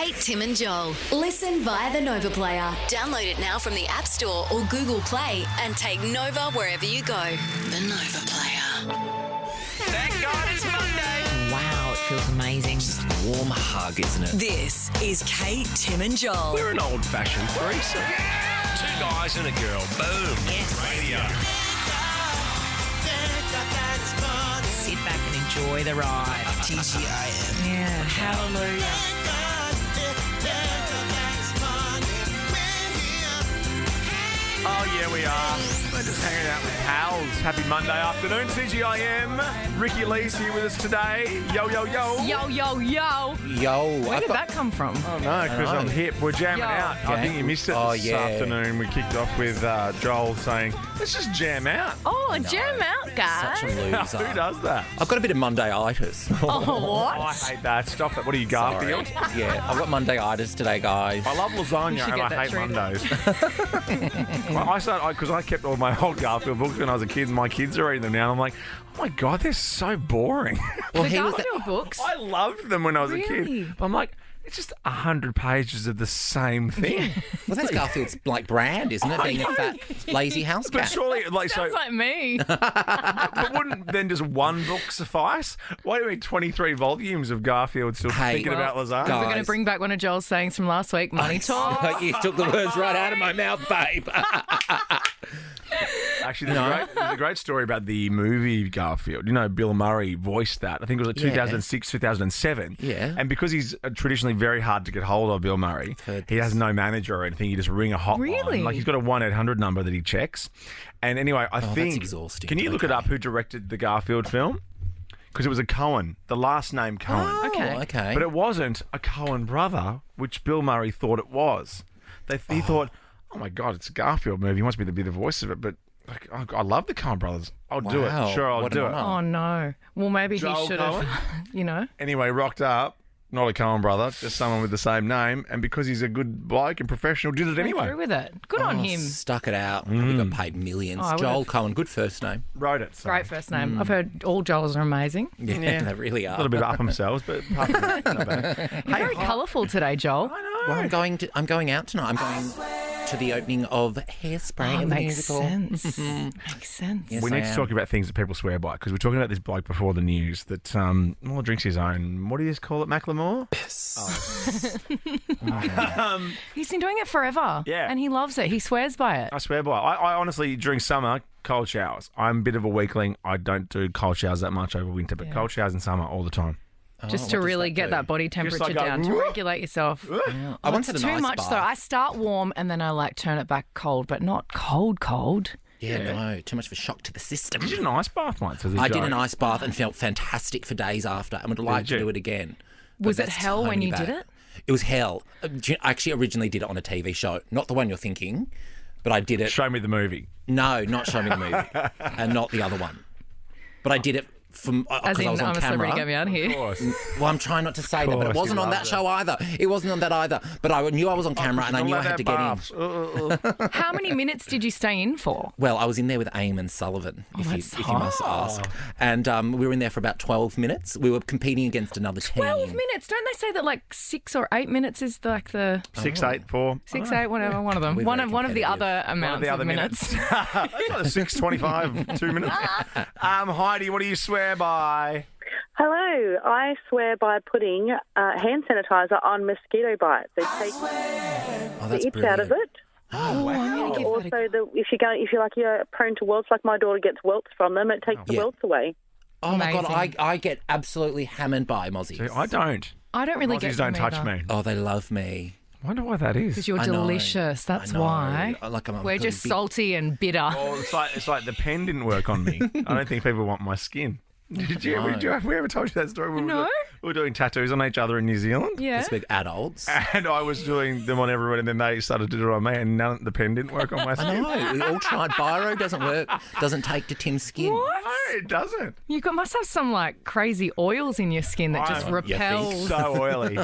Kate, Tim and Joel. Listen via the Nova Player. Download it now from the App Store or Google Play and take Nova wherever you go. The Nova Player. Thank God it's Monday. Wow, it feels amazing. Just a warm hug, isn't it? This is Kate, Tim and Joel. We're an old-fashioned threesome. Two guys and a girl. Boom. Yes. Radio. Sit back and enjoy the ride. TGIM. Yeah, hallelujah. Oh, yeah, we are. We're just hanging out with pals. Happy Monday afternoon, CGIM. Ricky Lee's here with us today. Yo, yo, yo. Yo, yo, yo. Yo. Where did that come from? Oh, no, because I'm hip. We're jamming Yo. out. I think you missed it this yeah. afternoon. We kicked off with Joel saying, let's just jam out. Oh, jam out, guys. Such a loser. Who does that? I've got a bit of Monday-itis. Oh, what? Oh, I hate that. Stop it. What are you, Garfield? Yeah, I've got Monday-itis today, guys. I love lasagna should and get I that hate treated. Mondays. Because I kept all my old Garfield books when I was a kid, and my kids are reading them now. And I'm like, oh my God, they're so boring. Well, The he was Garfield books? I loved them when I was a Really? kid. But I'm like, it's just 100 pages of the same thing. well, that's Garfield's like brand, isn't it? Being a fat, lazy house But cat. surely, Sounds like me. but wouldn't then just one book suffice? Why do we need 23 volumes of Garfield still Hey, thinking about lasagna? God. We're going to bring back one of Joel's sayings from last week. Money talk. You took the words right out of my mouth, babe. Actually, there's a great story about the movie Garfield. You know, Bill Murray voiced that. I think it was like 2006, 2007. Yeah. And because he's traditionally very hard to get hold of, Bill Murray, Heard he has no manager or anything. You just ring a hotline. Really? Like he's got a 1-800 number that he checks. And anyway, I think... that's exhausting. Can you look it up who directed the Garfield film? Because it was a Coen, the last name Coen. Oh, okay. But it wasn't a Coen brother, which Bill Murray thought it was. He thought, oh my God, it's a Garfield movie. He wants me to be the voice of it. But like, I love the Coen brothers. I'll do Wow, it. Sure, I'll what an do it. honour. Oh, no. Well, maybe Joel he should have, Coen? Anyway, rocked up. Not a Coen brother, just someone with the same name. And because he's a good bloke and professional, did it went anyway. through with it. Good on him. Stuck it out. Probably got paid millions. Oh, I Joel would've- Cohen, good first name. Wrote it. So. Great first name. I've heard all Joels are amazing. Yeah, they really A are. little bit up themselves, but apart from that, not bad. You're very colourful today, Joel. I know. Well, I'm going out tonight. I'm going to the opening of Hairspray, Oh, the makes musical. sense. Makes sense. Yes, We I need to am. talk about things that people swear by because we're talking about this bloke before the news that drinks his own. What do you just call it, Macklemore? He's been doing it forever. Yeah. And he loves it. He swears by it. I swear by it. I honestly, during summer, cold showers. I'm a bit of a weakling. I don't do cold showers that much over winter, but cold showers in summer all the time. Just to what does really that get do? that body temperature like go, down, to "Whoop." regulate yourself. I once It's had an too ice much bath. though. I start warm and then I like turn it back cold, but not cold. Yeah, no, too much of a shock to the system. Did you do an ice bath once? as a I did joke? an ice bath and felt fantastic for days after and would like to you? do it again. But Was it that's hell when tiny you did bad. it? It was hell. I actually originally did it on a TV show. Not the one you're thinking, but I did it. Show me the movie. No, not Show Me the Movie. And not the other one. But I did it from As because in, I was on I'm a celebrity, get me camera. out of here. Of course. Well, I'm trying not to say that, but it course, wasn't you on that love show either. It wasn't on that either. But I knew I was on camera and I knew I had to get in. How many minutes did you stay in for? Well, I was in there with Eamon Sullivan, if you must ask. And we were in there for about 12 minutes. We were competing against another team. 12 minutes. Don't they say that like 6 or 8 minutes is like the 6, 8, 4. 6, 8, whatever, one of them. We're One very of the competitive. other amounts of minutes. That's like 6:25, 2 minutes. Heidi, what do you swear by? Hello. I swear by putting hand sanitizer on mosquito bites. They take Oh, the that's itch brilliant. out of it. Oh, I'm going to give Also, that a... if you're prone to welts, like my daughter gets welts from them, it takes the Yeah. welts away. Oh, my God. Amazing. I get absolutely hammered by Mozzies. See, I don't. I don't really Aussies get don't them touch either. me. Oh, they love me. I wonder why that is. Because you're I know. delicious. That's I know. why. Like I'm We're got a just big- salty and bitter. Well, it's like the pen didn't work on me. I don't think people want my skin. Did you? Have we ever told you that story? No. We were doing tattoos on each other in New Zealand. Yeah. Because we're adults. And I was doing them on everyone, and then they started to do it on me, and the pen didn't work on my I skin. know. We all tried. Biro doesn't work. Doesn't take to Tim's skin. What? No, it doesn't. Must have some like crazy oils in your skin that just You think repels So oily.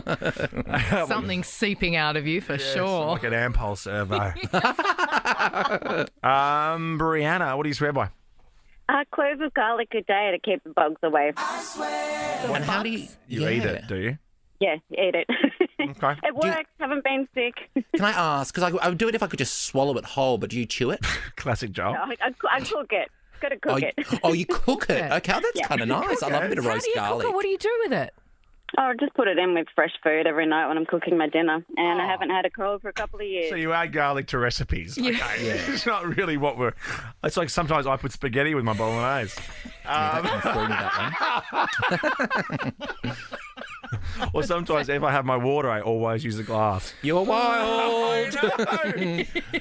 something seeping out of you for sure. Like an Ampol servo. Brianna, what do you swear by? Cloves of garlic a day to keep the bugs away. And how do you... You eat it, do you? Yeah, eat it. Okay. It works. Haven't been sick. Can I ask? Because I would do it if I could just swallow it whole, but do you chew it? Classic Joel. No, I cook it. Got to cook it. You cook it? Okay, that's kind of nice. I love a bit of How roast do you garlic. cook it? What do you do with it? I just put it in with fresh food every night when I'm cooking my dinner, and I haven't had a cold for a couple of years. So you add garlic to recipes. Yeah. Okay. It's not really what we're... It's like sometimes I put spaghetti with my bolognese. That Or sometimes if I have my water, I always use a glass. You're wild.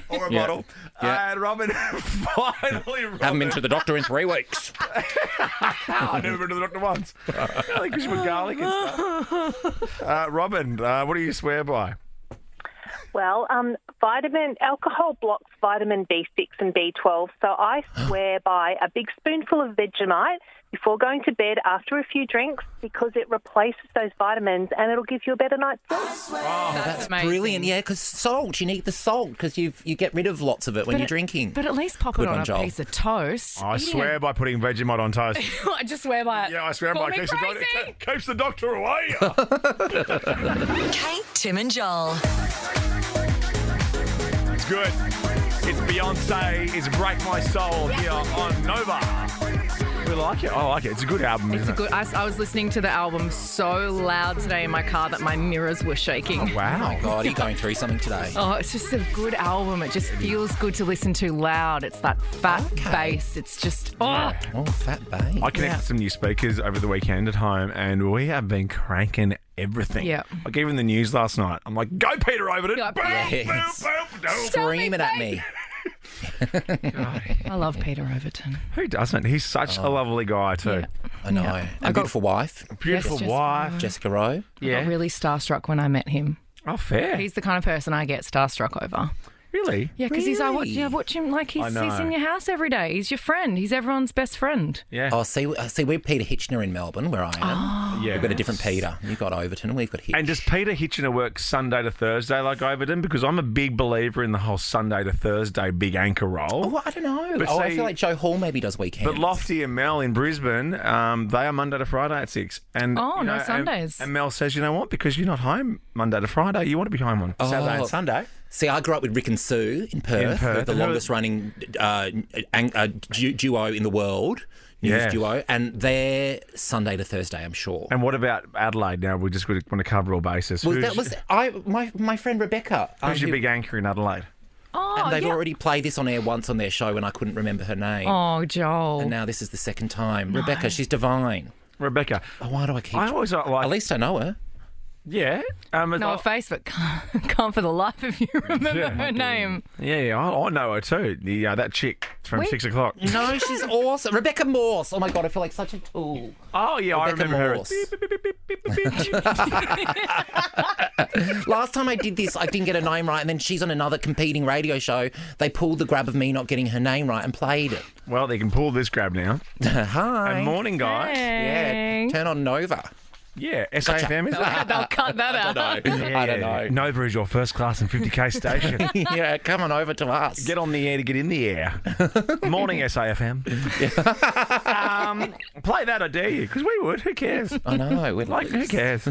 Or a bottle. Yeah. And Robin, finally, Haven't been to the doctor in 3 weeks. I've never been to the doctor once. Because you put garlic and stuff. Robin, what do you swear by? Well, alcohol blocks vitamin B6 and B12, so I swear by a big spoonful of Vegemite before going to bed after a few drinks because it replaces those vitamins and it'll give you a better night's sleep. Oh, that's amazing. brilliant. Yeah, because salt, you need the salt because you get rid of lots of it when you're drinking. But at least pop Good it on one, a Joel. piece of toast. I swear by putting Vegemite on toast. I just swear by it. Yeah, I swear Call by me it. crazy. Keeps the doctor away. Kate, Tim and Joel. It's good. It's Beyonce. It's Break My Soul here on Nova. We like it. I like it. It's a good album. It's isn't a good. I was listening to the album so loud today in my car that my mirrors were shaking. it? Wow. Oh, God, are you going through something today? Oh, it's just a good album. It just feels good to listen to loud. It's that fat bass. It's just, Oh, fat babe. I connected some new speakers over the weekend at home, and we have been cranking everything. Yeah. Like even the news last night. I'm like, go Peter Overton. Yeah, Boom, yes. boom, boom, boom. Screaming at me. I love Peter Overton. Who doesn't? He's such a lovely guy too. Yeah. I know. Yeah. And beautiful wife, Beautiful Yes, wife. Jessica Rowe. I got really starstruck when I met him. Oh, fair. He's the kind of person I get starstruck over. Really? Yeah, because I watch him like I he's know. in your house every day. He's your friend. He's everyone's best friend. Yeah. Oh, see, we're Peter Hitchener in Melbourne, where I am. yeah. We've got a different Peter. You've got Overton, and we've got Hitch. And does Peter Hitchener work Sunday to Thursday like Overton? Because I'm a big believer in the whole Sunday to Thursday big anchor role. Oh, I don't know. But I see- feel like Joe Hall maybe does weekends. But Lofty and Mel in Brisbane, they are Monday to Friday at 6. And Oh, you no know, Sundays. And Mel says, you know what? Because you're not home Monday to Friday, you want to be home on Saturday and Sunday. See, I grew up with Rick and Sue in Perth, Perth. the And who- longest running duo in the world, news Yeah. duo, and they're Sunday to Thursday, I'm sure. And what about Adelaide now? We just want to cover all bases. Well, Who's, my friend Rebecca. who's your who- big anchor in Adelaide? Oh, and they've yeah. already played this on air once on their show, and I couldn't remember her name. Oh, Joel. And now this is the second time. Rebecca, she's divine. Rebecca. Oh, why do I keep? I always like... At least I know her. Yeah. No, a face, but can't for the life of you remember her name. Yeah, I know her too. That chick from 6 o'clock. No, she's awesome. Rebecca Morse. Oh my God, I feel like such a tool. Oh, yeah, I Rebecca remember Morse. her. Beep, beep, beep, beep, beep, beep. Last time I did this, I didn't get her name right, and then she's on another competing radio show. They pulled the grab of me not getting her name right and played it. Well, they can pull this grab now. Hi. And morning, guys. Yeah, turn on Nova. Yeah, SAFM, is it? They'll cut that out. I don't know. Nova is your first class and 50k station. Yeah, come on over to us. Get on the air to get in the air. Morning, SAFM. Play that, I dare you, because we would. Who cares? I know. We'd Like, who cares?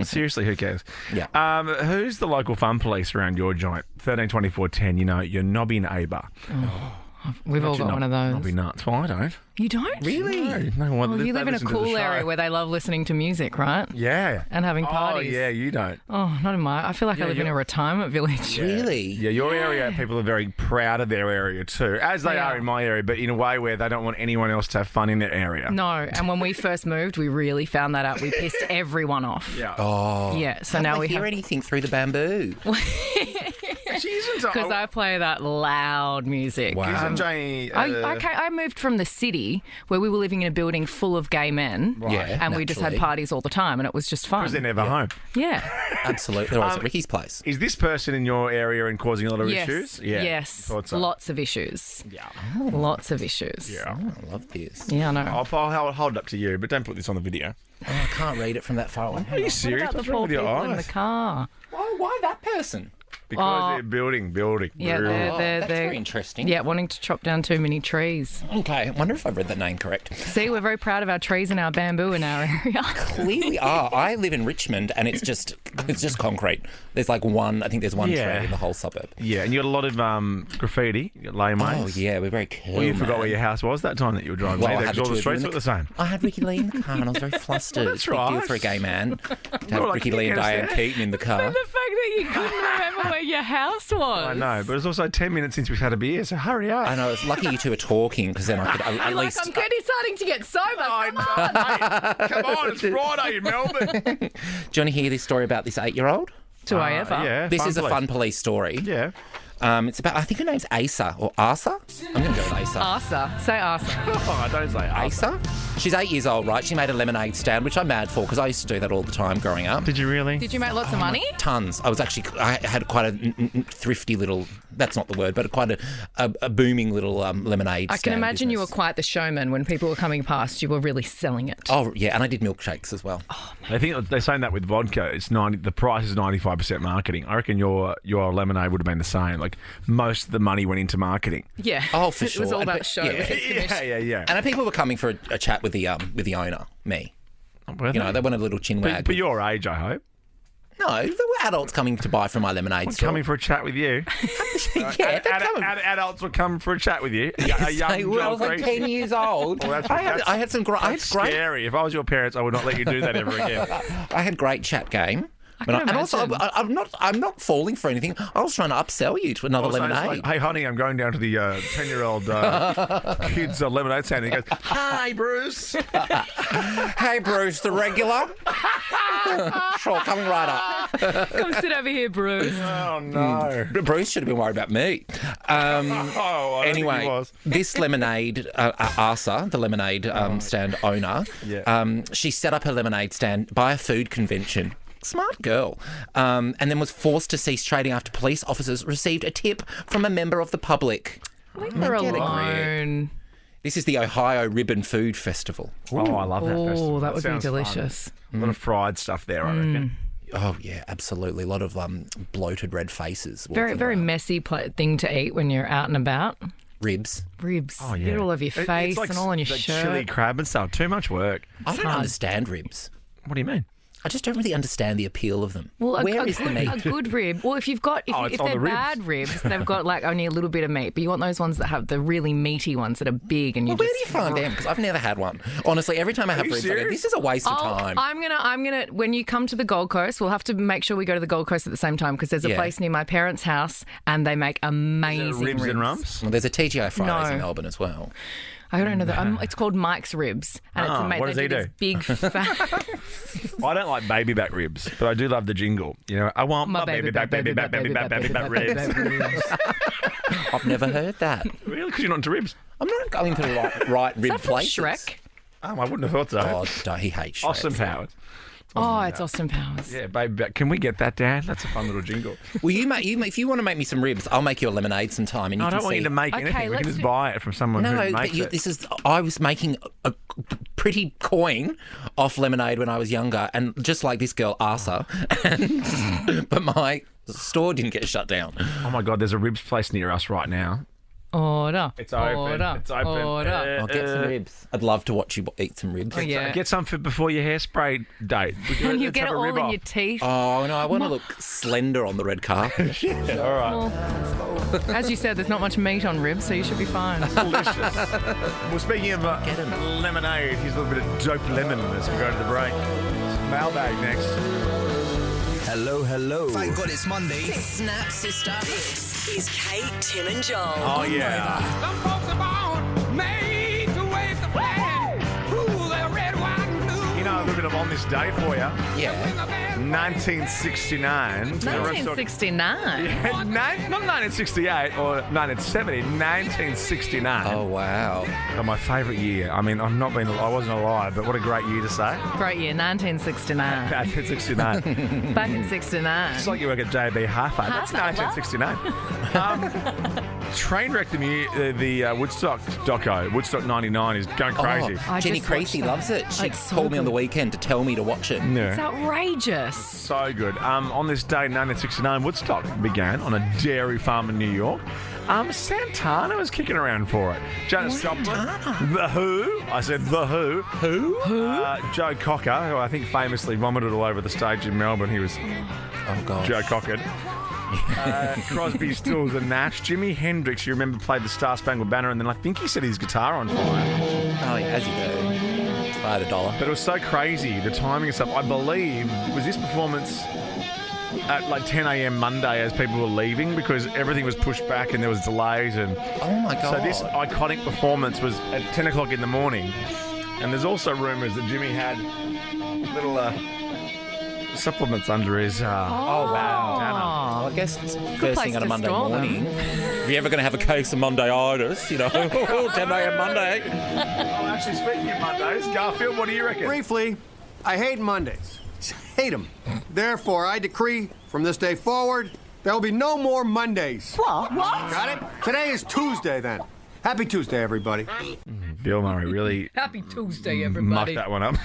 Seriously, who cares? Yeah. Who's the local fun police around your joint? 13 24 10, you know, your knobby neighbour. We've all got one of those. Knobby nuts. Well, I don't. You don't? Really? No, well, Well, you live in a cool area where they love listening to music, right? Yeah. And having parties. Oh, yeah, you don't. Oh, not in my... I feel like I live in a retirement village. Really? Yeah, your area, people are very proud of their area too, as they are in my area, but in a way where they don't want anyone else to have fun in their area. No, and when we first moved, we really found that out. We pissed everyone off. Yeah. Oh. Yeah, so How now do we I hear have... anything through the bamboo? Because I play that loud music. Wow. Isn't Janie... I moved from the city where we were living in a building full of gay men. Yeah, And we just had naturally. parties all the time and it was just fun. Because they're never home. Yeah. Absolutely. They're always at Ricky's place. Is this person in your area and causing a lot of Yes. issues? Yeah. Yes. Thought so. Lots of issues. Yeah. Lots of issues. Yeah. Oh, I love this. Yeah, I know. I'll hold it up to you, but don't put this on the video. Oh, I can't read it from that far away. Are you serious? What about What's the wrong poor with your people in the eyes? car? Why that person? Because they're building. Yeah, That's they're very interesting. yeah, wanting to chop down too many trees. Okay, I wonder if I've read that name correct. See, we're very proud of our trees and our bamboo in our area. Clearly are. I live in Richmond and it's just concrete. There's like one tree in the whole suburb. Yeah, and you got a lot of graffiti, you got laneways. Oh, yeah, we're very cool. Well, you forgot where your house was that time that you were driving. Well, I there, had 'cause all the the streets two look the same. I had Ricky Lee in the car and I was very flustered. That's It's a big deal right. for a gay man to have Well, Ricky like, Lee and you Diane guys- Keaton in the car. The fact that you couldn't remember where your house was. I know, but it's also 10 minutes since we've had a beer, so hurry up. I know, it's lucky you two are talking because then I could at You're least... like, I'm getting starting to get sober. Come on. Come on, it's Friday in Melbourne. Do you want to hear this story about this 8-year-old? Do I ever? Yeah, This is a police. fun police story. Yeah. It's about, I think her name's Asa or Asa. I'm going to go with Asa. Asa. Say Asa. Oh, don't say Asa? She's 8 years old, right? She made a lemonade stand, which I'm mad for because I used to do that all the time growing up. Did you really? Did you make lots of money? Tons. I had quite a thrifty little, that's not the word, but quite a booming little lemonade I can stand imagine you were business. quite the showman when people were coming past. You were really selling it. Oh, yeah, and I did milkshakes as well. They think they're saying that with vodka. It's 90. The price is 95% marketing. I reckon your lemonade would have been the same. Like most of the money went into marketing. Yeah. Oh, for sure. It was all And about pe- show. yeah. with its commission. Yeah. And people were coming for a chat with the owner, me. Were You know, they? they wanted a little chin wag. But your age, I hope. No, there were adults coming to buy from my lemonade store. Coming for a chat with you. Yeah, they're coming. Adults were coming for a chat with you. A young I was John like Creasy. 10 years old. Well, that's- I had some great. I had That's great. scary. If I was your parents, I would not let you do that ever again. I had great chat game. can and also, imagine. I'm not falling for anything. I was trying to upsell you to another Also, it's lemonade. like, hey, honey, I'm going down to the 10-year-old kids' lemonade stand. And he goes, hi, Bruce. Hey, Bruce, the regular. Sure, coming right up. Come sit over here, Bruce. Oh, no. Bruce should have been worried about me. Oh, I don't think he Anyway, was. this lemonade, Asa, the lemonade stand owner, Yeah. she set up her lemonade stand by a food convention. Smart girl. And then was forced to cease trading after police officers received a tip from a member of the public. Leave her Get a grip. alone. This is the Ohio Ribbon Food Festival. Oh, I love that festival. Oh, that would be sounds fun. delicious. A lot of fried stuff there, I reckon. Oh, yeah, absolutely. A lot of bloated red faces. Very, walking very around. messy thing to eat when you're out and about. Ribs. Ribs. Oh, yeah. Get it all over your It's face like and all on your like shirt. chili crab and stuff. Too much work. I don't understand ribs. What do you mean? I just don't really understand the appeal of them. Well, Where is the meat? A good rib. Well, if you've got, if, Oh, it's if on they're the ribs. bad ribs, they've got like only a little bit of meat. But you want those ones that have the really meaty ones that are big and you Well, where do just. you find them? Because I've never had one. Honestly, every time I have you ribs, I go, serious? this is a waste of Oh, time. I'm gonna. When you come to the Gold Coast, we'll have to make sure we go to the Gold Coast at the same time because there's a Yeah. place near my parents' house and they make amazing Ribs and rumps? Well, there's a TGI Fridays in No. Melbourne as well. I don't know that. It's called Mike's Ribs, and Oh, it's made. what does they he do? These do? big fat. I don't like baby back ribs, but I do love the jingle. You know, I want my baby back ribs. I've never heard that. Really? Because you're not into ribs? I'm not going to the right rib Is that from places. Shrek? I wouldn't have thought so. Oh, no, he hates Shrek. Austin Powers. Oh, it's Austin Powers. Yeah, baby back. Can we get that, Dad? That's a fun little jingle. Well, if you want to make me some ribs, I'll make you a lemonade sometime, and you I can don't want see. you to make Okay, anything. We let's can just do- buy it from someone No, who but makes it. I was making a pretty coin off lemonade when I was younger, and just like this girl, Asa, but my store didn't get shut down. Oh my God, there's a ribs place near us right now. Order. It's open. Order. It's open. Order. I'll get some ribs. I'd love to watch you eat some ribs. Oh, yeah. Get some for before your hairspray date. And you Let's get it have a all rib in off. your teeth. Oh, no, I want to look slender on the red carpet. All right. As you said, there's not much meat on ribs, so you should be fine. Delicious. Well, speaking of lemonade, here's a little bit of dope lemon as we go to the break. Mailbag next. Hello. Thank God it's Monday. Snap, sister. This is Kate, Tim, and Joel. Oh, yeah. Some folks are born made to wave the flag. Ooh, they're red, white, and blue. You know, a little bit of on this day for you. Yeah. 1969. 1969. Yeah, not 1968 or 1970, 1969. Oh, wow. Oh, my favourite year. I mean, I wasn't alive, but what a great year to say. Great year, 1969. 1969. Back in 69. It's like you work at JB Hi-Fi. That's Hi-Fi, what? 1969. train wreck the Woodstock doco, Woodstock 99, is going crazy. I Jenny just watched Creasy that. loves it. She It's so called me on the good. weekend to tell me to watch it. It's Yeah. outrageous. So good. On this day in 1969, Woodstock began on a dairy farm in New York. Santana was kicking around for it. Janis Joplin, The Who. I said The Who. Who? Joe Cocker, who I think famously vomited all over the stage in Melbourne. He was Oh, gosh. Joe Cocker. Crosby, Stills and Nash. Jimi Hendrix, you remember, played the Star Spangled Banner, and then I think he set his guitar on fire. Oh, yeah, as you do. If I had $1. But it was so crazy, the timing and stuff. I believe, was this performance at like 10 a.m. Monday as people were leaving because everything was pushed back and there was delays. And Oh, my God. so this iconic performance was at 10 o'clock in the morning. And there's also rumours that Jimmy had little supplements under his... Oh, wow. Well, I guess it's first thing place on a to Monday store them. morning. If you're ever going to have a case of Monday-itis, 10 a.m. Monday. Oh, actually, speaking of Mondays, Garfield, what do you reckon? Briefly, I hate Mondays. Hate them. Therefore, I decree from this day forward, there will be no more Mondays. What? Got it? Today is Tuesday, then. Happy Tuesday, everybody. Bill Murray really Happy Tuesday, mucked that one up.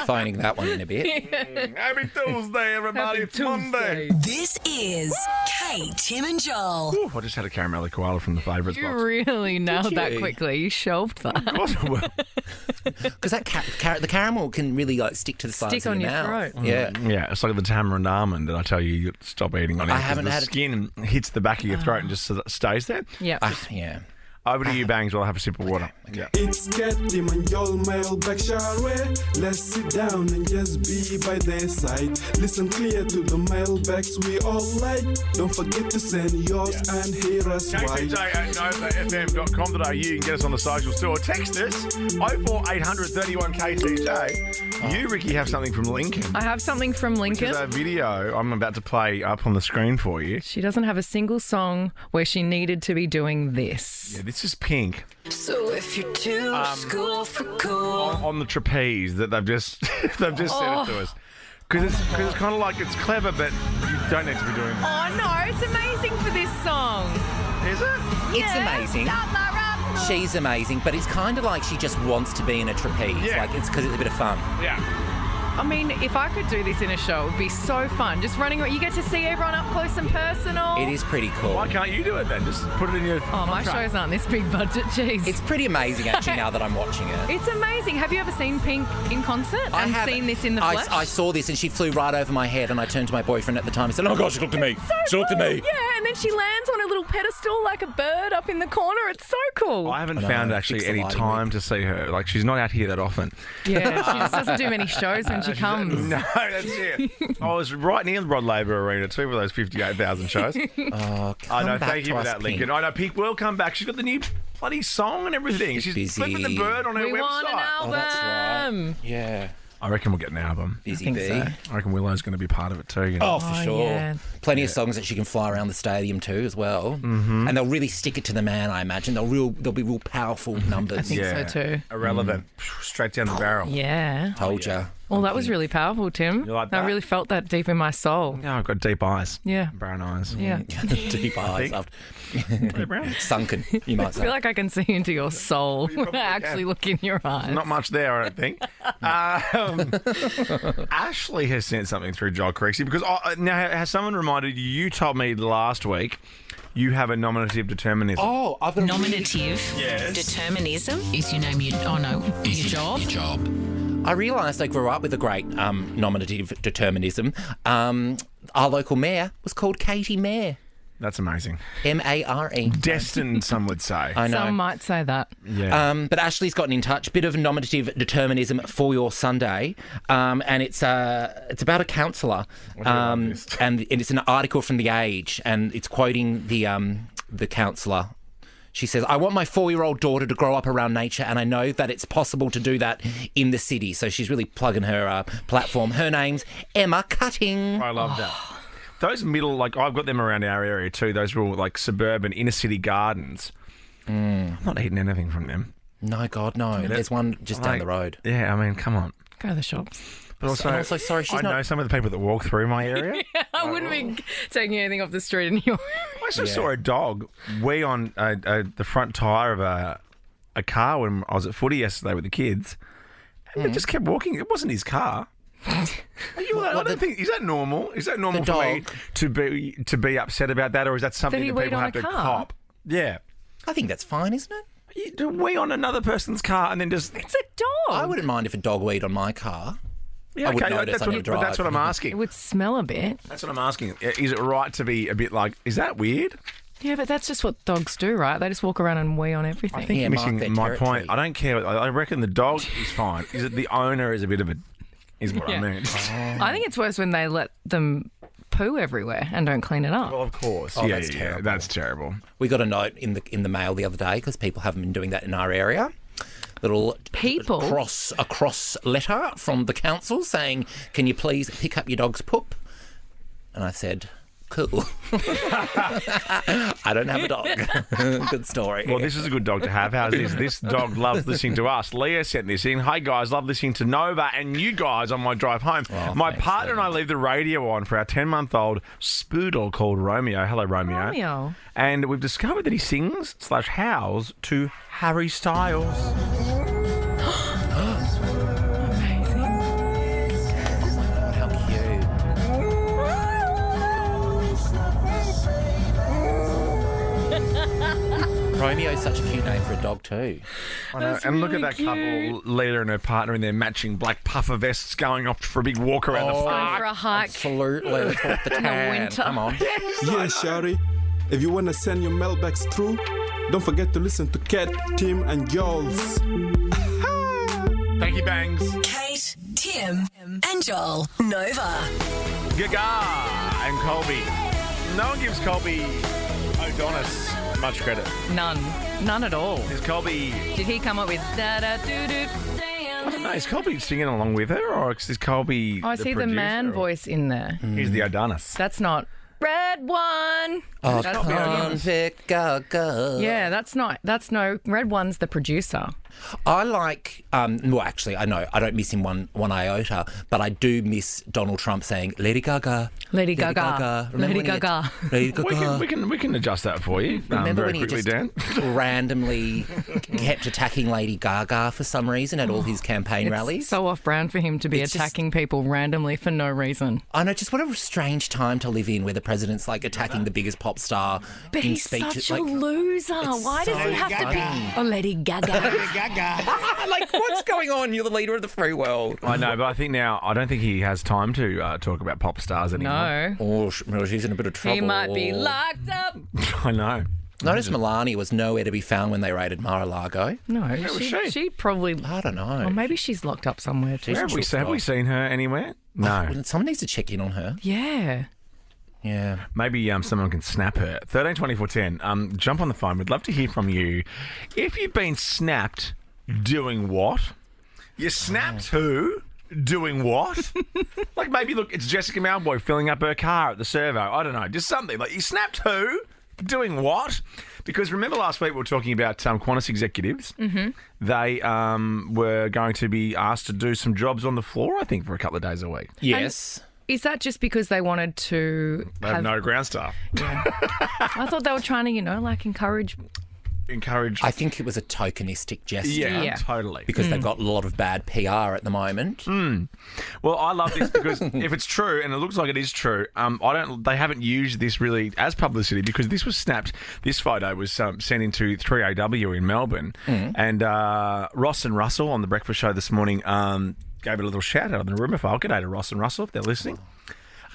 Phoning that one in a bit. Happy Tuesday, everybody. It's Monday. This is Kate, Tim and Joel. Ooh, I just had a caramello koala from the favourites You box. really nailed that you? quickly. You shelved that. Of course I will. Because that the caramel can really stick to the sides Stick of on your your mouth. throat. Yeah. Yeah, it's like the tamarind almond that I tell you stop eating on it. I 'cause haven't the had it. skin hits the back of your throat and just stays there. Yeah. Yeah. Over to you, Bangs, while I have a sip of water. Yeah. It's Cat, Tim and Joel mailbag, shall we? Let's sit down and just be by their side. Listen clear to the mailbags we all like. Don't forget to send yours and hear us right. KTJ@novafm.com.au. You can get us on the socials too. Or text us 04800 31 KTJ. You, Ricky, have something from Lincoln. I have something from Lincoln. There's a video I'm about to play up on the screen for you. She doesn't have a single song where she needed to be doing this. Yeah, this is Pink So if you're too school for cool. on the trapeze that they've just sent it to us. Because it's kind of like it's clever, but you don't need to be doing that. Oh no, it's amazing for this song. Is it? It's amazing. She's amazing, but it's kind of like she just wants to be in a trapeze. Yeah. Like it's because it's a bit of fun. Yeah. I mean, if I could do this in a show, it would be so fun. Just running around. You get to see everyone up close and personal. It is pretty cool. Why can't you do it then? Just put it in your Oh, my contract. shows aren't this big budget, jeez. It's pretty amazing, actually, now that I'm watching it. It's amazing. Have you ever seen Pink in concert I and have- seen this in the flesh? I saw this and she flew right over my head, and I turned to my boyfriend at the time and said, "Oh my gosh, she looked at me. She looked at me." Yeah, and then she lands on a little pedestal like a bird up in the corner. It's so cool. I haven't I know, found fix actually the any lighting time to see her. Like, she's not out here that often. Yeah, she just doesn't do many shows when she comes. No, that's it. I was right near the Rod Laver Arena too for those 58,000 shows. Oh, I know, come back thank you to for us, that, Pink. Lincoln. I know Pink will come back. She's got the new bloody song and everything. She's She's busy. flipping the bird on her We website. want an album. Oh, that's right. Yeah. I reckon we'll get an album. Busy think bee. so. I reckon Willow's going to be part of it too. You know? Oh, for Oh, sure. yeah. Plenty of songs that she can fly around the stadium too, as well. Mm-hmm. And they'll really stick it to the man, I imagine. They'll be real powerful numbers. I think so too. Irrelevant. Straight down the barrel. Yeah. Told ya. Well, that was really powerful, Tim. You like I that? really felt that deep in my soul. Yeah, I've got deep eyes. Yeah. Brown eyes. Yeah. Deep eyes. Brown. Sunken, you might I say. feel like I can see into your soul when I actually look in your eyes. Not much there, I don't think. Ashley has sent something through Joel Creasy because now has someone reminded you? You told me last week you have a nominative determinism. Oh, I've got Nominative determinism is your name, your job. I realised I grew up with a great nominative determinism. Our local mayor was called Katie Mayer. That's amazing. M-A-R-E. Destined, some would say. I know. Some might say that. Yeah. But Ashley's gotten in touch. Bit of nominative determinism for your Sunday, and it's about a counsellor, and it's an article from The Age, and it's quoting the counsellor. She says, "I want my 4-year-old daughter to grow up around nature, and I know that it's possible to do that in the city." So she's really plugging her platform. Her name's Emma Cutting. I love that. Those middle, like I've got them around our area too. Those real like suburban inner city gardens. I'm not eating anything from them. No, God, no. There's one just down the road. Yeah, I mean, come on. Go to the shops. But also, And also, sorry, she's I not- know some of the people that walk through my area. I wouldn't be taking anything off the street in your. I just saw a dog wee on the front tyre of a car when I was at footy yesterday with the kids, and they just kept walking. It wasn't his car. I don't think is that normal. Is that normal for me to be upset about that, or is that something That he that weed people on have a to car? cop? Yeah, I think that's fine, isn't it? you to wee on another person's car and then just. It's a dog. I wouldn't mind if a dog weed on my car. Yeah, I would okay, notice that's on what, your but drive. that's what I'm It asking. would smell a bit. That's what I'm asking. Is it right to be a bit like? Is that weird? Yeah, but that's just what dogs do, right? They just walk around and wee on everything. I think you're mark their missing my territory. point. I don't care. I reckon the dog is fine. Is it the owner is a bit of a? Is what I mean. I think it's worse when they let them poo everywhere and don't clean it up. Well, of course. Oh, yeah, that's terrible. That's terrible. We got a note in the mail the other day because people haven't been doing that in our area. Little People? a cross letter from the council saying, "Can you please pick up your dog's poop?" And I said, "Cool." I don't have a dog. Good story. Well, this is a good dog to have. How's this? This dog loves listening to us. Leah sent this in. Hey, guys, love listening to Nova and you guys on my drive home. My thanks, partner and I leave the radio on for our 10-month-old spoodle called Romeo. Hello, Romeo. Romeo. And we've discovered that he sings/howls to Harry Styles. How cute. Romeo's such a cute name for a dog too. I know. And look at that couple, Leah and her partner in their matching black puffer vests going off for a big walk around the Going park. for a hike. Absolutely. Let's walk the tan. winter. Come on. Yeah, Shari. If you want to send your mailbags through, don't forget to listen to Kat, Tim, and Jules. Thank you, Bangs. Kate, Tim, and Joel. Nova. Gaga and Colby. No one gives Colby O'Donis much credit. None at all. Is Colby... Did he come up with da da doo doo? I don't know, is Colby singing along with her, or is Colby Oh, I see the producer, man or- voice in there. He's the Adonis. That's not red one. Oh, That's convict Gaga. Yeah, that's no red one's the producer. I like, well, actually, I know, I don't miss him one iota, but I do miss Donald Trump saying, Lady Gaga. Lady Gaga. Remember Lady when he had- Gaga. Lady Gaga. We can adjust that for you Remember very when he quickly, just Dan. randomly kept attacking Lady Gaga for some reason at all his campaign rallies? It's so off-brand for him to be It's attacking people randomly for no reason. I know, just what a strange time to live in where the president's like attacking the biggest pop star But in he's speeches. such a loser. Why does so he have to funny. be? Oh, Lady Gaga. Like, what's going on? You're the leader of the free world. I know, but I think now, I don't think he has time to talk about pop stars anymore. No. Oh, well, she's in a bit of trouble. He might be locked up. I know. Notice Melania was nowhere to be found when they raided Mar-a-Lago. No, was she? she probably. I don't know. Or maybe she's locked up somewhere too. Have we seen her anywhere? No. Well, someone needs to check in on her. Yeah. Yeah. Maybe someone can snap her. 13 24 10. Jump on the phone. We'd love to hear from you. If you've been snapped, doing what? You snapped who? Doing what? Like maybe, look, it's Jessica Malboy filling up her car at the servo. I don't know. Just something. Like you snapped who? Doing what? Because remember last week we were talking about Qantas executives. Mm-hmm. They were going to be asked to do some jobs on the floor, I think, for a couple of days a week. Yes. Is that just because they wanted to They have no ground staff. I thought they were trying to, like encourage. I think it was a tokenistic gesture. Yeah, totally. Because they've got a lot of bad PR at the moment. Well, I love this because if it's true, and it looks like it is true, they haven't used this really as publicity because this was snapped. This photo was sent into 3AW in Melbourne, and Ross and Russell on the Breakfast Show this morning gave it a little shout out on the rumour file. G'day to Ross and Russell if they're listening.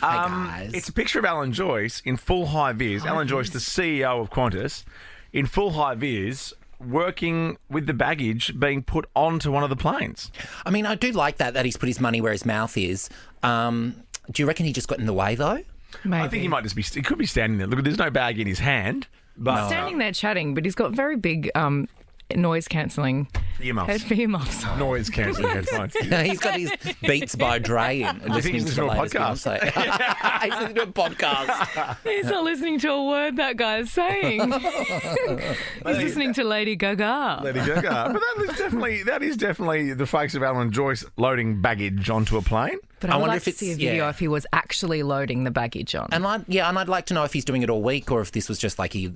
Hey guys. It's a picture of Alan Joyce in full high vis. Alan Joyce, the CEO of Qantas, in full high vis, working with the baggage being put onto one of the planes. I mean, I do like that he's put his money where his mouth is. Do you reckon he just got in the way, though? Maybe. I think he might just be. He could be standing there. Look, there's no bag in his hand, but Standing there chatting, but he's got very big noise cancelling Earmuffs. earmuffs. Noise cancelling headphones. He's got his Beats by Dre in and I think listening he's to the listening latest to a podcast. Beyonce. He's listening to a podcast. He's not listening to a word that guy's saying. He's listening to Lady Gaga. Lady Gaga. But that is definitely the fakes of Alan Joyce loading baggage onto a plane. But I would like to see a video if he was actually loading the baggage on. And I'd like to know if he's doing it all week or if this was just like he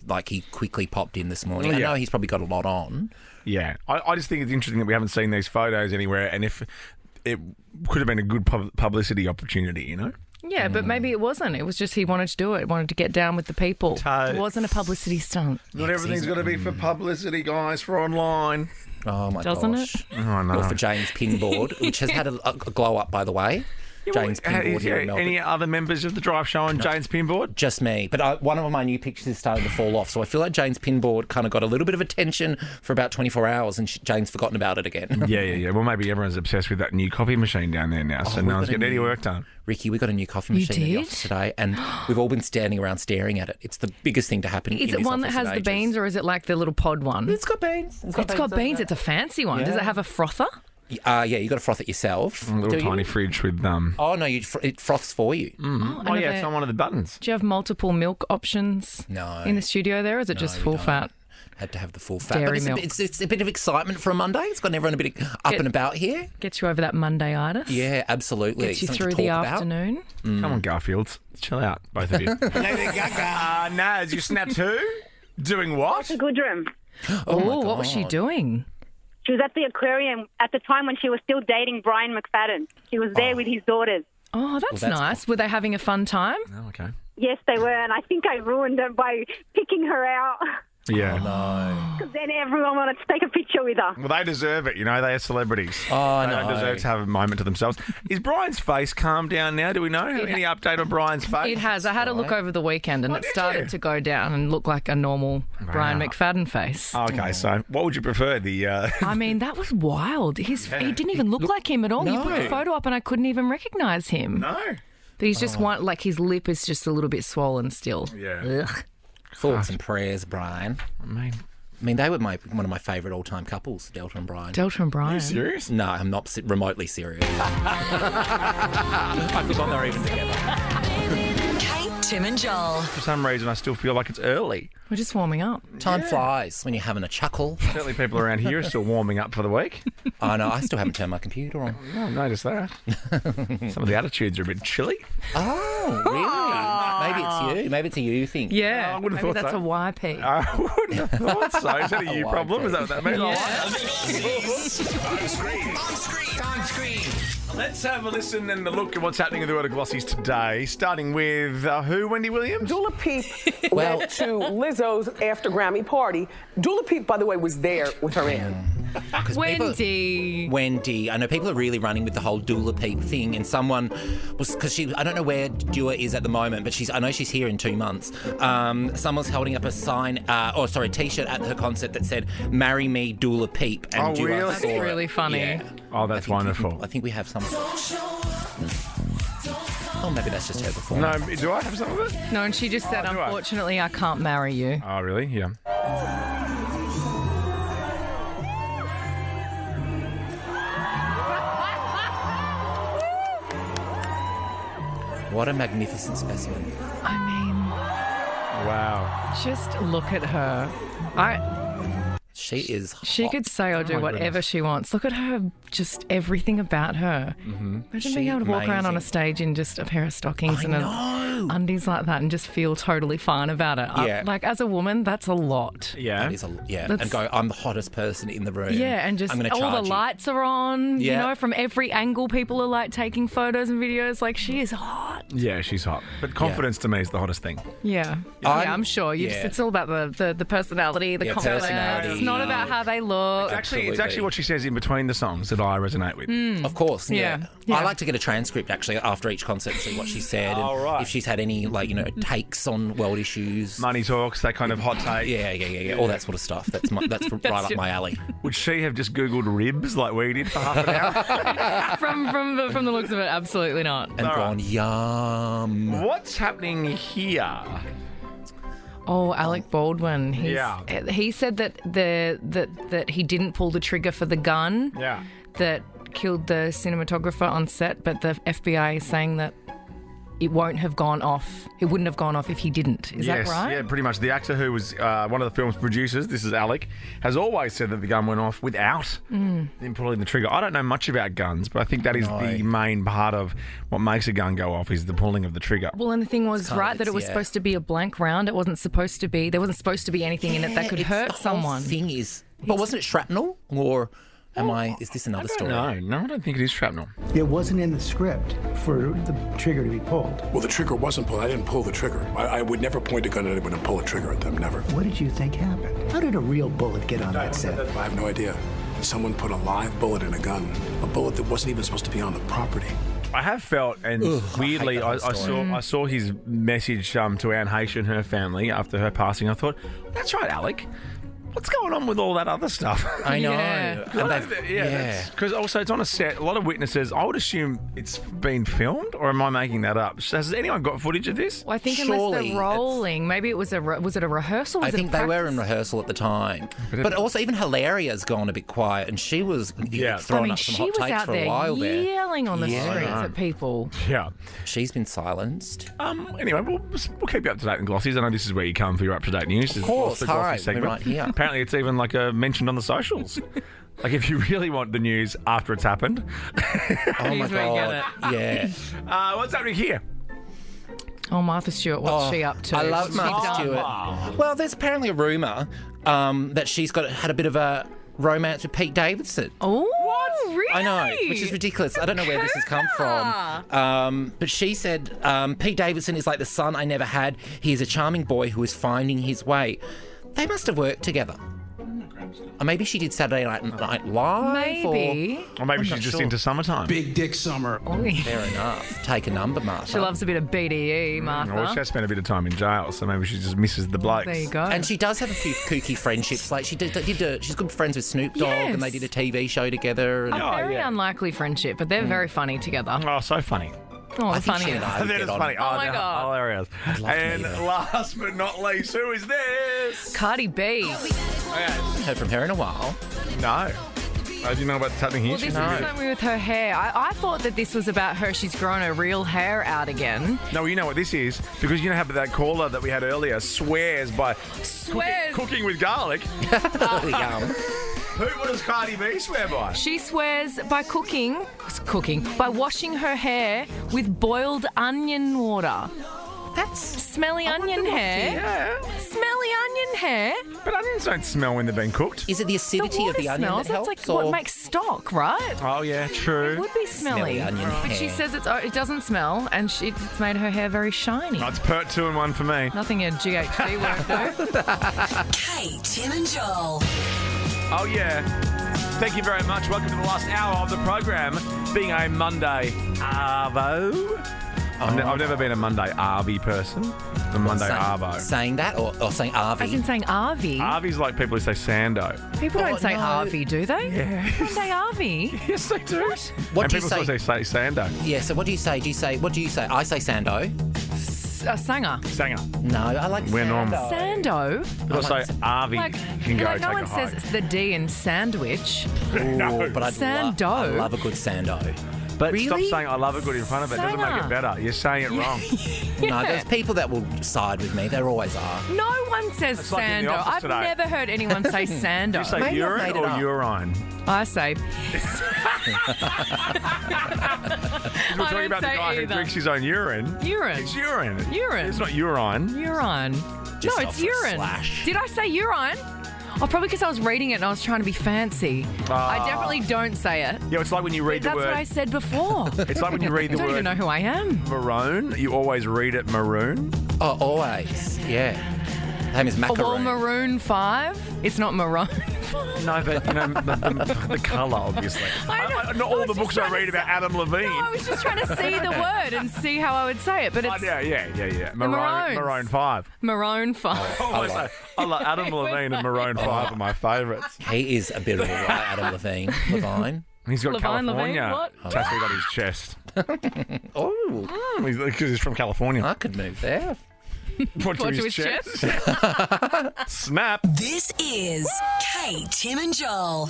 quickly popped in this morning. I know he's probably got a lot on. Yeah, I just think it's interesting that we haven't seen these photos anywhere, and if it could have been a good publicity opportunity, you know. Yeah, but maybe it wasn't. It was just he wanted to do it. Wanted to get down with the people. It wasn't a publicity stunt. Not everything's got to be for publicity, guys, for online. Oh, my Doesn't gosh. it? Oh, no. Or for Jane's Pinboard, which has had a glow up, by the way. Jane's Pinboard here in Melbourne. Any other members of the Drive Show on Jane's Pinboard? Just me. But one of my new pictures is starting to fall off, so I feel like Jane's Pinboard kind of got a little bit of attention for about 24 hours and Jane's forgotten about it again. Yeah. Well, maybe everyone's obsessed with that new coffee machine down there now, so no one's getting any work done. Ricky, we got a new coffee machine in the office today, and we've all been standing around staring at it. It's the biggest thing to happen in Is this it one that office has in the ages. beans, or is it like the little pod one? It's got beans. It's got beans. It's a fancy one. Yeah. Does it have a frother? Yeah, you got to froth it yourself. A little Do tiny you? fridge with Oh no, it froths for you. Oh yeah, it's on one of the buttons. Do you have multiple milk options? No. In the studio there, or is it just full fat? Had to have the full fat. Dairy But milk. it's a bit of excitement for a Monday. It's got everyone a bit up and about here. Gets you over that Monday-itis. Yeah, absolutely. Gets you Something to through the talk about. afternoon. Come on, Garfields. Chill out, both of you. Lady Gaga. Naz, you snapped who? Doing what? The good room. Oh, what was she doing? She was at the aquarium at the time when she was still dating Brian McFadden. She was there with his daughters. Oh, that's nice. Were they having a fun time? Oh, okay. Yes, they were, and I think I ruined it by picking her out. Yeah. No. Because then everyone wanted to take a picture with her. Well, they deserve it, you know. They are celebrities. Oh, they no. don't deserve to have a moment to themselves. Is Brian's face calmed down now? Do we know? Any update on Brian's face? It has. I had a look over the weekend and it started to go down and look like a normal Brian McFadden face. Okay, so what would you prefer? The I mean, that was wild. He didn't even look like him at all. You put the photo up and I couldn't even recognise him. No. But he's just one, like his lip is just a little bit swollen still. Yeah. Ugh. Thoughts and prayers, Brian. I mean, they were one of my favourite all-time couples, Delta and Brian. Delta and Brian. Are you serious? No, I'm not remotely serious. I forgot they were even together. Kate, Tim and Joel. For some reason, I still feel like it's early. We're just warming up. Time flies when you're having a chuckle. Certainly people around here are still warming up for the week. I know, I still haven't turned my computer on. I noticed that. Some of the attitudes are a bit chilly. Oh, really? Maybe it's you. Maybe it's a you thing. Yeah. I wouldn't have maybe thought that's so. a YP. I wouldn't have thought so. Is that a you problem? Is that what that means? On screen. Let's have a listen and a look at what's happening in the world of glossies today, starting with who, Wendy Williams? Dula Peep went to Lizzo's after Grammy party. Dula Peep, by the way, was there with her man. Wendy. I know people are really running with the whole Dula Peep thing, and someone was, because I don't know where Dua is at the moment, but I know she's here in 2 months. Someone's holding up a t-shirt at her concert that said, "Marry me, Dula Peep." And Oh, Dua really? saw That's it. really funny. Yeah. Oh, that's wonderful. I think we have some. Oh, maybe that's just her before. No, do I have some of it? No, and she just said, do I? unfortunately, I can't marry you. Oh, really? Yeah. What a magnificent specimen. I mean, Wow. just look at her. She is She could say or do whatever she wants. Look at her, just everything about her. Imagine being able to walk around on a stage in just a pair of stockings and undies like that and just feel totally fine about it. Yeah. Like, as a woman, that's a lot. Yeah. That is and go, I'm the hottest person in the room. Yeah, and just I'm gonna all the charge you. lights are on, you Yeah. know, from every angle people are like taking photos and videos. Like, she is hot. Yeah, she's hot. But confidence to me is the hottest thing. Yeah. I'm sure. It's all about the personality, the confidence. personality. It's not about how they look. It's actually what she says in between the songs that I resonate with. Of course, yeah. Yeah. I like to get a transcript actually after each concert and see what she said and right. if she's had any takes on world issues. Money talks, that kind of hot take. Yeah. All that sort of stuff. That's right up my alley. Would she have just Googled ribs like we did for half an hour? from the looks of it, absolutely not. And gone, yum. What's happening here? Oh, Alec Baldwin. Yeah. He said that that he didn't pull the trigger for the gun. Yeah. That killed the cinematographer on set, but the FBI is saying that it won't have gone off. It wouldn't have gone off if he didn't. Is that right? Yeah, pretty much. The actor who was one of the film's producers, this is Alec, has always said that the gun went off without him pulling the trigger. I don't know much about guns, but I think that is the main part of what makes a gun go off is the pulling of the trigger. Well, and the thing was, that it was supposed to be a blank round. It wasn't supposed to be. There wasn't supposed to be anything in it that could hurt someone. The whole thing is, but wasn't it shrapnel or? Is this another story? No, I don't think it is shrapnel. It wasn't in the script for the trigger to be pulled. Well, the trigger wasn't pulled. I didn't pull the trigger. I would never point a gun at anyone and pull a trigger at them, never. What did you think happened? How did a real bullet get on that set? I have no idea. Someone put a live bullet in a gun, a bullet that wasn't even supposed to be on the property. I have felt, and weirdly, I saw his message to Anne Heche and her family after her passing. I thought, that's right, Alec. What's going on with all that other stuff? I know. Yeah. Because also it's on a set. A lot of witnesses. I would assume it's been filmed, or am I making that up? Has anyone got footage of this? Well, I think unless they're rolling, maybe it was was it a rehearsal? I think they were in rehearsal at the time. But also, even Hilaria's gone a bit quiet, and she was throwing up some hot takes for a while there. Yelling on the streets at people. Yeah. She's been silenced. Anyway, we'll keep you up to date in Glossies. I know this is where you come for your up-to-date news. Of course. The Glossy segment. Right here. Apparently, it's even mentioned on the socials. Like, if you really want the news after it's happened. Oh, my God. Yeah. What's happening here? Oh, Martha Stewart, what's she up to? I love Martha Stewart. Well, there's apparently a rumour that she's had a bit of a romance with Pete Davidson. Oh, what? Really? I know, which is ridiculous. I don't know where this has come from. But she said, Pete Davidson is like the son I never had. He is a charming boy who is finding his way. They must have worked together. Or maybe she did Saturday Night Live. Maybe. Or maybe she's just into summertime. Big dick summer. Fair enough. Take a number, Martha. She loves a bit of BDE, Martha. Well, she has spent a bit of time in jail, so maybe she just misses the blokes. There you go. And she does have a few kooky friendships. Like she's good friends with Snoop Dogg, and they did a TV show together. A very unlikely friendship, but they're very funny together. Oh, so funny. Oh, I think funny. she and I would That get is on. funny. Oh my God. Hilarious. And last but not least, who is this? Cardi B. Heard from her in a while. No. Do you know about what's happening here? Well, this is something with her hair. I thought that this was about her. She's grown her real hair out again. No, you know what this is? Because you know how that caller that we had earlier swears by cooking with garlic. What does Cardi B swear by? She swears by by washing her hair with boiled onion water. That's smelly onion hair. Yeah. Smelly onion hair. But onions don't smell when they've been cooked. Is it the acidity of the onion smells. that helps? That's like what makes stock, right? Oh, yeah, true. It would be smelly. Onion but hair. she says it doesn't smell, and it's made her hair very shiny. That's pert 2 in 1 for me. Nothing a GHD won't do. Kate, Tim and Joel. Oh, yeah. Thank you very much. Welcome to the last hour of the program, being a Monday Arvo. I've never been a Monday Arby person. A Monday Arvo. Saying that or saying Arvy? As in saying Arvy. Arvy's like people who say Sando. People don't say no. Arvy, do they? Yeah. Monday Arvy. Yes, they do. What and do you people say? still say Sando. Yeah, so what do you say? What do you say? I say Sando. Sanger. No, I like We're normal. Sando. But also Arvy can go take no a one hike. says the D in sandwich. No. But Sando. I love a good Sando. But Really? stop saying I love a good in front of it. It doesn't make it better. You're saying it wrong. No, there's people that will side with me. There always are. No one says It's like in the Sando. office I've today. never heard anyone say Sando. You say Maybe I've urine made it or up. urine? I say. We're talking about the guy who drinks his own urine. Urine. It's urine. Urine. It's not urine. Urine. Just No, off it's the urine. slash. Did I say urine? Oh, probably because I was reading it and I was trying to be fancy. I definitely don't say it. Yeah, it's like when you read That's the word. what I said before. It's like when you read I the don't even word know who I am. maroon. You always read it maroon. Oh, always. Yeah. Her name is Oh, well, Macaroon. Maroon 5. It's not Maroon. No, but you know the colour, obviously. I know. Not all the books I read about Adam Levine. No, I was just trying to see the word and see how I would say it, but it's Yeah. Maroons. Maroon 5. Maroon 5. I like Adam Levine and Maroon 5 are my favourites. He is a bit of a right, Adam Levine. He's got Levine, California what? tattooed on his chest. Oh. Because he's from California. I could move there. What to his chest? Snap. This is Kate, Tim and Joel.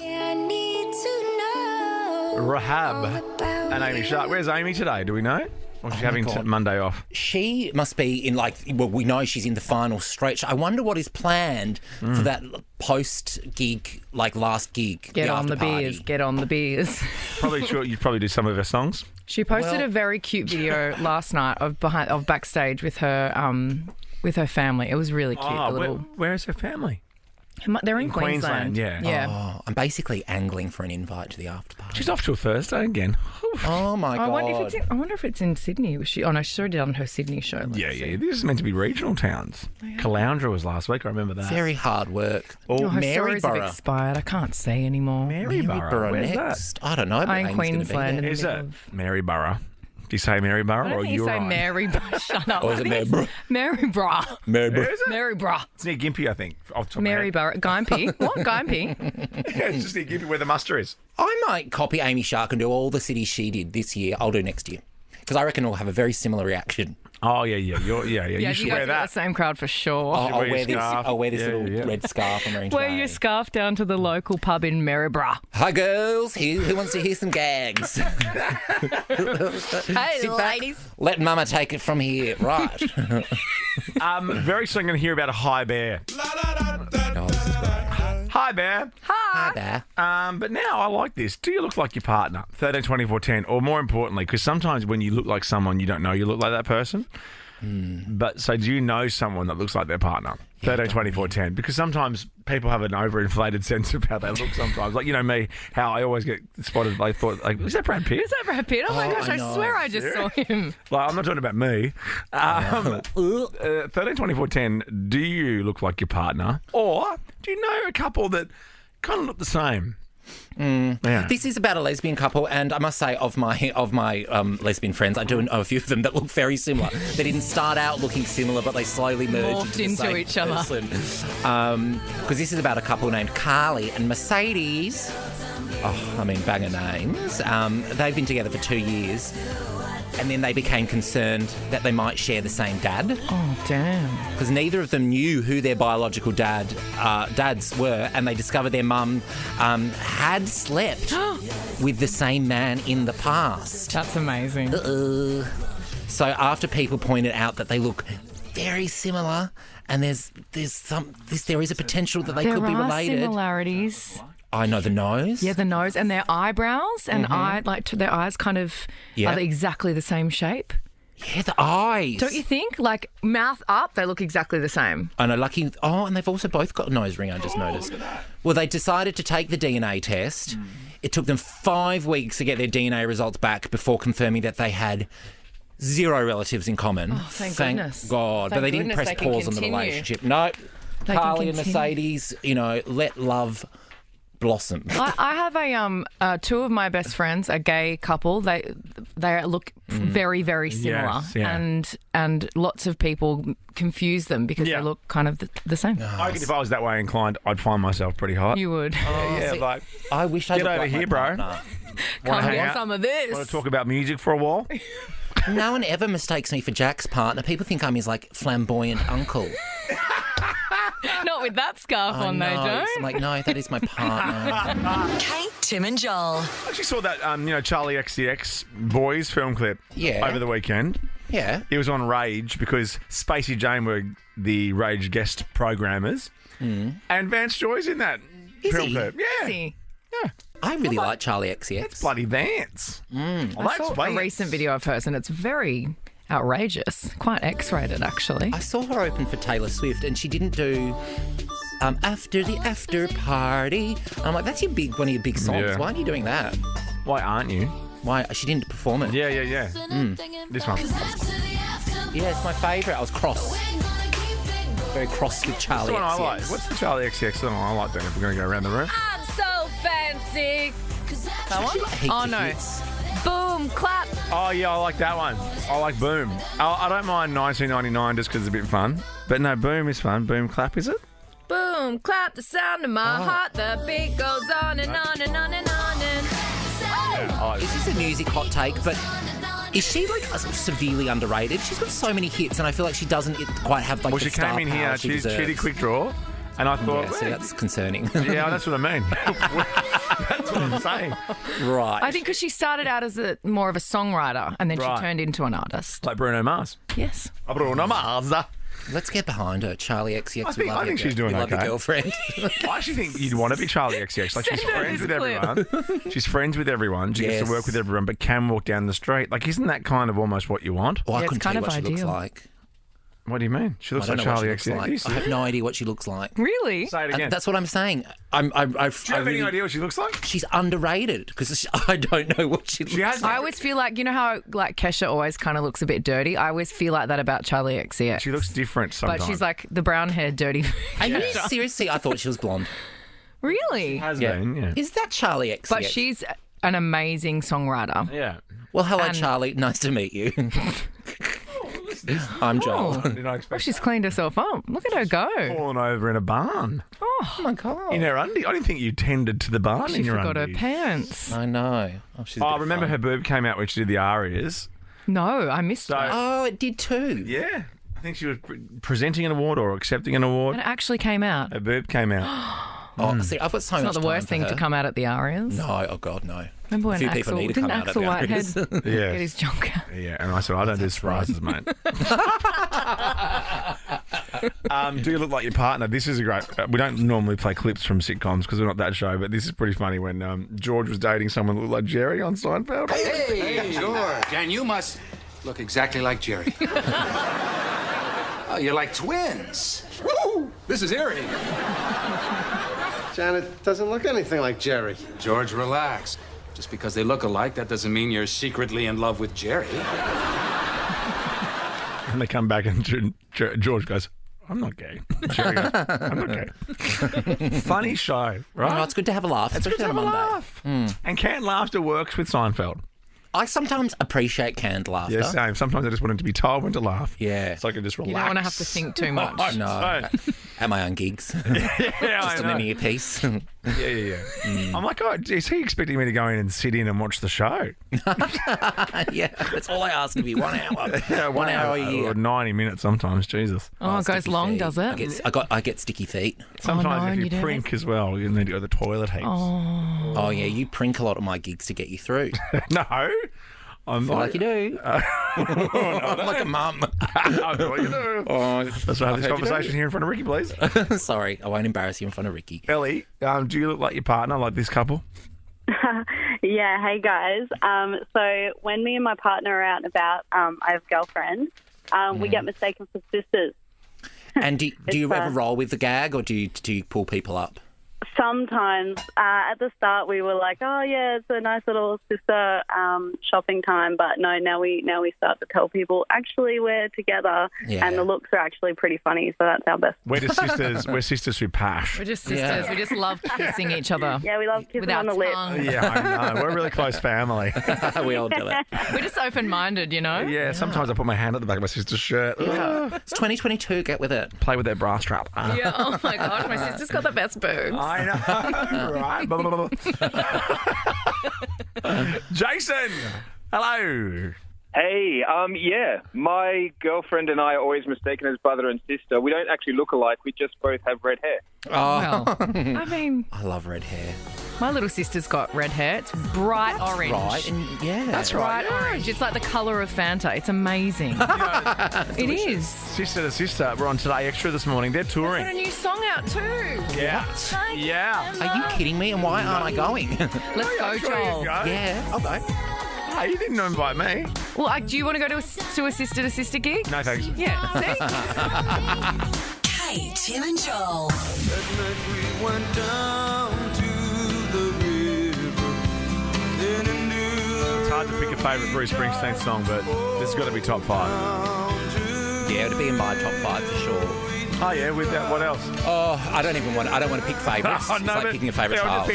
Rahab and Amy Shark. Where's Amy today? Do we know? Or is she having Monday off? She must be in we know she's in the final stretch. I wonder what is planned for that post-gig, last gig. Get on the beers. Get on the beers. Probably sure you'd probably do some of her songs. She posted a very cute video last night of backstage with her family. It was really cute. Where is her family? They're in Queensland. Yeah. Oh, I'm basically angling for an invite to the after party. She's off till Thursday again. Oh my God. I wonder if it's in Sydney. She already done her Sydney show. Yeah. This is meant to be regional towns. Oh, yeah. Caloundra was last week. I remember that. Very hard work. Her stories have expired. I can't say anymore. Maryborough. Where's next? That? I don't know. In Queensland. Is it Maryborough? Do you say Maryborough or you're right? You say Maryborough. Shut up. Or is it Maryborough? Maryborough. Maryborough. It's near Gympie, I think. Maryborough. Gympie. What? Gympie? Yeah, it's just near Gympie where the muster is. I might copy Amy Shark and do all the cities she did this year. I'll do next year. Because I reckon we'll have a very similar reaction. Oh, yeah. You should wear that. The same crowd for sure. I'll wear this little red scarf I'm wearing today. Wear your scarf down to the local pub in Maryborough. Hi, girls. Who wants to hear some gags? Hey, ladies. Let Mama take it from here. Right. Very soon I'm going to hear about a high bear. Oh, this is great. Hi, bear. Hi, bear. But now I like this. Do you look like your partner? 13, 24, 10. Or more importantly, because sometimes when you look like someone, you don't know you look like that person. But so do you know someone that looks like their partner? 13, 24, 10. Because sometimes people have an overinflated sense of how they look sometimes. Like, you know me, how I always get spotted. They thought, is that Brad Pitt? Is that Brad Pitt? Oh my gosh, I swear I just saw him. Like, I'm not talking about me. 13, 24, 10, do you look like your partner? Or do you know a couple that kind of look the same? Yeah. This is about a lesbian couple, and I must say, of my lesbian friends, I do know a few of them that look very similar. They didn't start out looking similar, but they slowly merged into each other. Because this is about a couple named Carly and Mercedes. Banger names. They've been together for 2 years. And then they became concerned that they might share the same dad. Oh, damn. Because neither of them knew who their biological dads were, and they discovered their mum had slept with the same man in the past. That's amazing. So after people pointed out that they look very similar, and there is a potential that they could be related. There are similarities. I know the nose. Yeah, the nose and their eyebrows and their eyes kind of are exactly the same shape. Yeah, the eyes. Don't you think? Like mouth up, they look exactly the same. I know, lucky. Oh, and they've also both got a nose ring, I just noticed. Well, they decided to take the DNA test. It took them 5 weeks to get their DNA results back before confirming that they had 0 relatives in common. Oh, thank goodness. God. Thank but they didn't goodness press they pause on the relationship. No. Carly and Mercedes, let love blossom. I have two of my best friends, a gay couple. They look very, very similar, and lots of people confuse them because they look kind of the same. I reckon if I was that way inclined, I'd find myself pretty hot. You would. I wish I get over here, bro. Come get some of this. Want to talk about music for a while? No one ever mistakes me for Jack's partner. People think I'm his flamboyant uncle. Not with that scarf on, though, don't. I'm like, no, that is my partner. Kate, Tim and Joel. I actually saw that, Charlie XCX Boys film clip over the weekend. Yeah. He was on Rage because Spacey Jane were the Rage guest programmers. And Vance Joy's in that film clip. Yeah. Is he? Yeah. I really like Charlie XCX. It's bloody Vance. I saw a recent video of hers and it's very outrageous. Quite X-rated, actually. I saw her open for Taylor Swift and she didn't do After the After Party. I'm like, that's one of your big songs. Yeah. Why aren't you doing that? Why aren't you? Why? She didn't perform it. Yeah. This one. Yeah, it's my favourite. I was cross. Very cross with Charlie XCX. I like. What's the Charlie XCX song I like then if we're going to go around the room? I'm so fancy. That one? Oh, no. Boom, clap. Oh, yeah, I like that one. I like Boom. I don't mind 1999 just because it's a bit fun. But no, Boom is fun. Boom, clap, is it? Boom, clap, the sound of my heart. The beat goes on and on and on and on and... Is this a music hot take? But Is she like severely underrated? She's got so many hits, and I feel like she doesn't quite have like. Well, the she star came in power here. she She's deserves. cheated quick draw, and I thought, Yeah, see, that's concerning. yeah, that's what I mean. That's what I'm saying. Right. I think because she started out as more of a songwriter and then Right. she turned into an artist. Like Bruno Mars. Yes. Bruno Mars. Let's get behind her, Charlie XCX. I think she's doing we okay. love your girlfriend. I actually think you'd want to be Charlie XCX. Like, she's Send her friends this with clip. everyone. She's friends with everyone. She gets Yes. to work with everyone, but can walk down the street. Like, isn't that kind of almost what you want? Well, I Yeah, it's couldn't tell kind you of what she looks ideal. like. What do you mean? She looks I like don't know Charlie what she looks XCX. like. I have no idea what she looks like. Really? Say it again. That's what I'm saying. Do you have any idea what she looks like? She's underrated because I don't know what she looks like. I always feel like, you know how like Kesha always kind of looks a bit dirty? I always feel like that about Charlie XCX. She looks different sometimes. But she's like the brown-haired dirty. Are you seriously? I thought she was blonde. Really? Has been, yeah. Is that Charlie XCX? But she's an amazing songwriter. Yeah. Well, hello, And- Charlie. Nice to meet you. I'm Joel. Did I Well, expect she's cleaned herself up. Look at her go. fallen over in a barn? Oh, my God. In her undies? I didn't think you tended to the barn she in your forgot her undies. pants. I know. Oh, she's a Oh, bit remember fun. her boob came out when she did the arias? No, I missed So- it. Oh, it did too. Yeah. I think she was presenting an award or accepting an award. And it actually came out. Her boob came out. Oh, see, I've got so It's much not the time worst for thing her. to come out at the Arias. No, oh God, no. Remember A when few people need to didn't come out at Axel the Whitehead Arias. Yeah. get his junk out? Yeah, and I said, I don't do surprises, mate. Do you look like your partner? This is a great... we don't normally play clips from sitcoms because we're not that show, but this is pretty funny when George was dating someone that looked like Jerry on Seinfeld. Hey, George. And you must look exactly like Jerry. Oh, you're like twins. Woo! This is eerie. Janet doesn't look anything like Jerry. George, relax. Just because they look alike, that doesn't mean you're secretly in love with Jerry. And they come back and George goes, I'm not gay. Jerry goes, I'm not gay. Funny show, right? No, it's good to have a laugh, It's good especially to on have a a Monday. laugh. And canned laughter works with Seinfeld. I sometimes appreciate canned laughter. Yeah, same. Sometimes I just want to be told when to laugh. Yeah. So I can just relax. You don't want to have to think too much. No. At my own gigs. Yeah, Just I on know. an earpiece. Yeah. I'm like, oh, is he expecting me to go in and sit in and watch the show? Yeah, that's all I ask of you. 1 hour. Yeah, 1 hour a year. Or 90 minutes sometimes, Jesus. Oh, it goes sticky long, feet. does it? I get sticky feet. Sometimes no, if you you don't. prink as well, you need to go to the toilet heaps. Oh yeah, you prink a lot of my gigs to get you through. No. I'm Feel like you do. I'm like a mum. I feel like you do. Oh, Let's have this conversation here in front of Ricky, please. Sorry, I won't embarrass you in front of Ricky. Ellie, do you look like your partner, like this couple? Yeah, hey guys. So when me and my partner are out and about, I have girlfriends, we get mistaken for sisters. And do you ever It's, roll with the gag, or do you pull people up? Sometimes at the start we were like, oh yeah, it's a nice little sister shopping time, but no, now we start to tell people actually we're together, Yeah. and the looks are actually pretty funny, so that's our best. We're just sisters. We're sisters who pash. We're just sisters. Yeah. We just love kissing each other. Yeah, we love kissing With our on the lips. tongue. Yeah, I know. We're a really close family. We all do it. We're just open-minded, you know? Yeah, sometimes I put my hand at the back of my sister's shirt. It's 2022. Get with it. Play with their bra strap. Yeah, oh my gosh, my sister's got the best boobs. I know, right? Blah, blah, blah, blah. Jason, hello. Hey, yeah, my girlfriend and I are always mistaken as brother and sister. We don't actually look alike. We just both have red hair. Oh, Well, I mean, I love red hair. my little sister's got red hair. It's bright orange. Right, and yeah, That's Bright right. orange. It's like the colour of Fanta. It's amazing. It is. Sister to sister. We're on Today Extra this morning. They're They've got a touring. new song out too. Yeah. Yeah. Are you kidding me? And why aren't I going? Let's go, Joel. Yeah, I'll go. Hey, you didn't invite me. Well, do you want to go to a sister to sister gig? No, thanks. Yeah. See? Kate, Tim and Joel. It's hard to pick a favourite Bruce Springsteen song, but this has got to be top 5. Yeah, it'd be in my top 5 for sure. Oh yeah, with that, what else? Oh, I don't want to pick favourites. Oh, It's no, like but- picking a favourite yeah, child.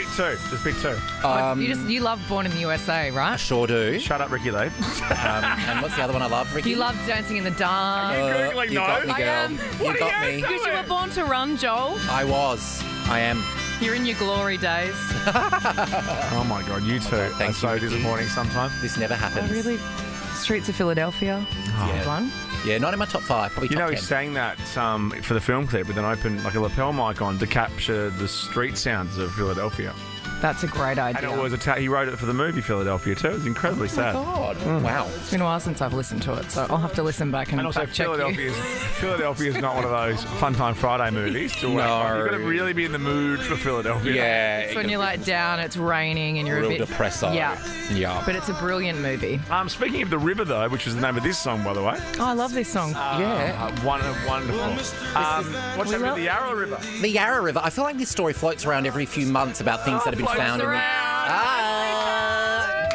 Just pick two. You love Born in the USA, I right? sure do. Shut up, Ricky Lee. And what's the other one I love, Ricky? You love Dancing in the Dark. Googling you no. got me, I girl. am. You got me. Because you were born to run, Joel. I was. I am. You're in your glory days. Oh my God, you two are Thank so you, Ricky. disappointing sometimes. This never happens. It's Streets of Philadelphia. Good one. Yeah, not in my top 5. Probably You top know, 10. he sang that for the film clip with an open, like a lapel mic on to capture the street sounds of Philadelphia. That's a great idea. And it was he wrote it for the movie Philadelphia too. It was incredibly sad. Oh, God. Wow. It's been a while since I've listened to it, so I'll have to listen back and also, fact check you. Philadelphia is not one of those Fun Time Friday movies. You've got to really be in the mood for Philadelphia. Yeah. It's when you're like down, it's raining, and you're a a bit depressor. Yeah. But it's a brilliant movie. Speaking of the river, though, which is the name of this song, by the way. Oh, I love this song. Wonderful. What's happened to the Yarra River? The Yarra River. I feel like this story floats around every few months about things that have been found in the...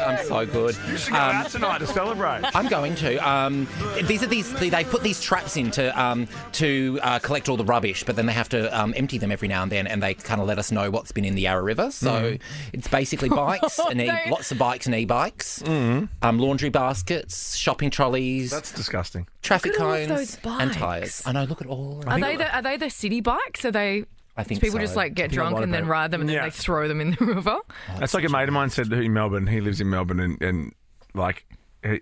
I'm so good. You should go out tonight to celebrate. I'm going to. They put these traps in to collect all the rubbish, but then they have to empty them every now and then, and they kind of let us know what's been in the Yarra River. So it's basically bikes and lots of bikes and e-bikes, laundry baskets, shopping trolleys. That's disgusting. Traffic Look at all of cones those bikes. and tyres. I know. Look at all. Are they the city bikes? Are they? I think people so. just like get drunk and then ride them and then Yeah. they throw them in the river. That's like a mate of mine said in Melbourne. He lives in Melbourne, and like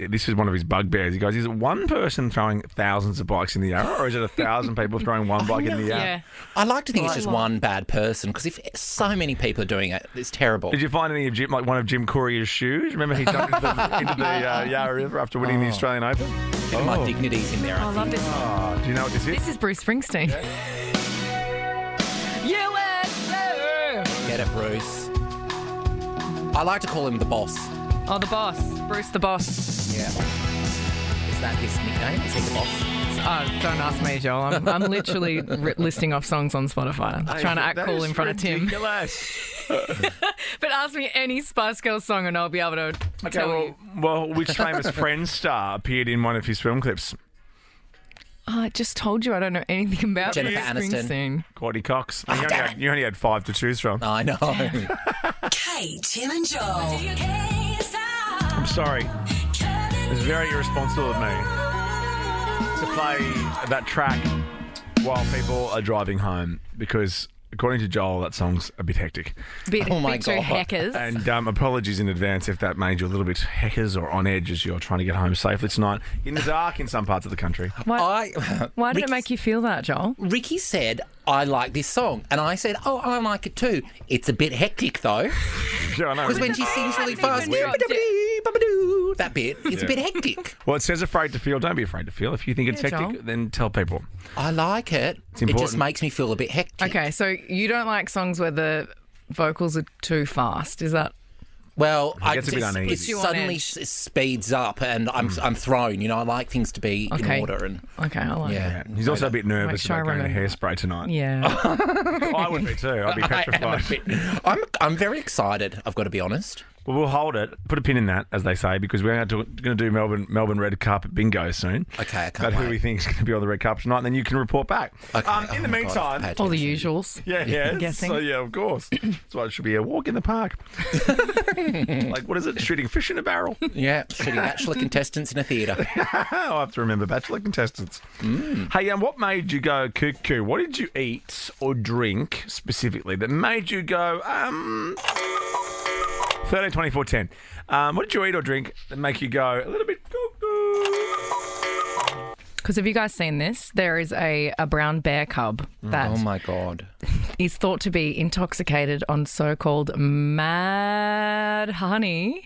this is one of his bugbears. He goes, "Is it one person throwing thousands of bikes in the Yarra, or is it 1,000 people throwing one bike in the Yarra?" Yeah. I like to think it's just one bad person, because if so many people are doing it, it's terrible. Did you find any of one of Jim Courier's shoes? Remember he jumped into the Yarra River after winning the Australian Open? Bit of my dignity's in there. I love this song. Do you know what this is? This is Bruce Springsteen. Get it, Bruce. I like to call him the boss. Oh, the boss. Bruce the boss. Yeah. Is that his nickname? Is he the boss? Oh, don't ask me, Joel. I'm literally listing off songs on Spotify. I'm trying to act cool in front of Tim. But ask me any Spice Girls song and I'll be able to tell you. Well, which famous Friends star appeared in one of his film clips? Oh, I just told you I don't know anything about Jennifer Bruce Aniston. Springsteen. Courtney Cox. You only had 5 to choose from. I know. Kate, Tim and Joel. I'm sorry. It's very irresponsible of me to play that track while people are driving home, because according to Joel, that song's a bit hectic. Bit too God. heckers. And apologies in advance if that made you a little bit heckers or on edge as you're trying to get home safely tonight in the dark in some parts of the country. Why did it make you feel that, Joel? Ricky said, I like this song. And I said, oh, I like it too. It's a bit hectic, though. Yeah, I know. Because when she sings really fast, that bit, it's a bit hectic. Well, it says afraid to feel. Don't be afraid to feel. If you think it's Yeah, hectic, Joel. then tell people. I like it. It's It important. just makes me feel a bit hectic. Okay, so you don't like songs where the vocals are too fast, is that? Well, gets a bit uneasy. it Puts you on suddenly edge. speeds up, and I'm thrown. You know, I like things to be in order. And Okay, I like yeah, He's also a bit nervous Make sure about I going to remember hairspray tonight. it. Yeah. I would be too. I'd be petrified. I'm very excited. I've got to be honest. Well, we'll hold it. Put a pin in that, as they say, because we're going to do Melbourne red carpet bingo soon. Okay, I can't About who wait. we think is going to be on the red carpet tonight, and then you can report back. Okay. In the meantime, All the usuals. yeah. Guessing. So yeah, of course. That's why it should be a walk in the park. Like, what is it? Shooting fish in a barrel. Yeah, shooting bachelor contestants in a theatre. I'll have to remember bachelor contestants. Hey, what made you go Coo-Coo? What did you eat or drink specifically that made you go 13, 24, 10? What did you eat or drink that make you go a little bit cuckoo? Because have you guys seen this? There is a brown bear cub that Oh my God. is thought to be intoxicated on so-called mad honey,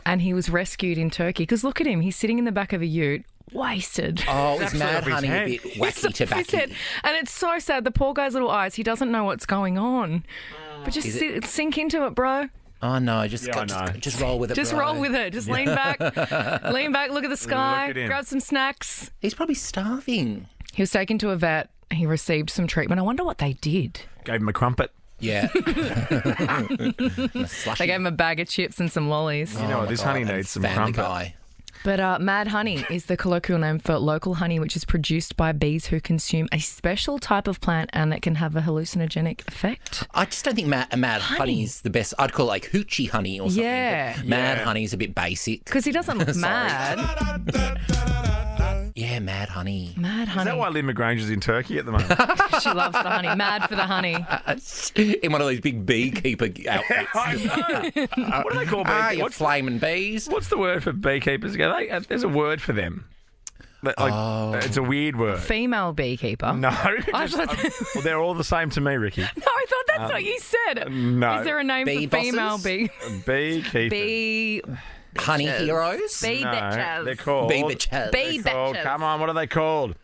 and he was rescued in Turkey. Because look at him, he's sitting in the back of a ute, wasted. Oh, is Absolutely Mad off his Honey head. a bit He's wacky off his tobacco? head. And it's so sad. The poor guy's little eyes, he doesn't know what's going on. But just sink into it, bro. Oh no, I know. just roll with it. Just bro. roll with it. Just lean back. Lean back, look at the sky, Look at him. grab some snacks. He's probably starving. He was taken to a vet. He received some treatment. I wonder what they did. Gave him a crumpet. Yeah. They gave him a bag of chips and some lollies. You know what? This honey needs some Family crumpet. Guy. But mad honey is the colloquial name for local honey, which is produced by bees who consume a special type of plant and it can have a hallucinogenic effect. I just don't think mad honey is the best. I'd call it like hoochie honey or something. Yeah. but mad honey is a bit basic. Because he doesn't look Sorry. mad. Yeah, Mad Honey. Mad Is honey. that why Lynn McGranger's in Turkey at the moment? She loves the honey. Mad for the honey. In one of those big beekeeper outfits. What do they call beekeepers? Your flaming bees. What's the word for beekeepers? There's a word for them. It's a weird word. Female beekeeper. No. I thought Well, they're all the same to me, Ricky. No, I thought that's what you said. No. Is there a name Bee for female bosses? bee? Beekeepers. Bee. Honey heroes? Bee No, bitches. they're called. Bee bitches. Bee They're called. bitches. Come on, what are they called?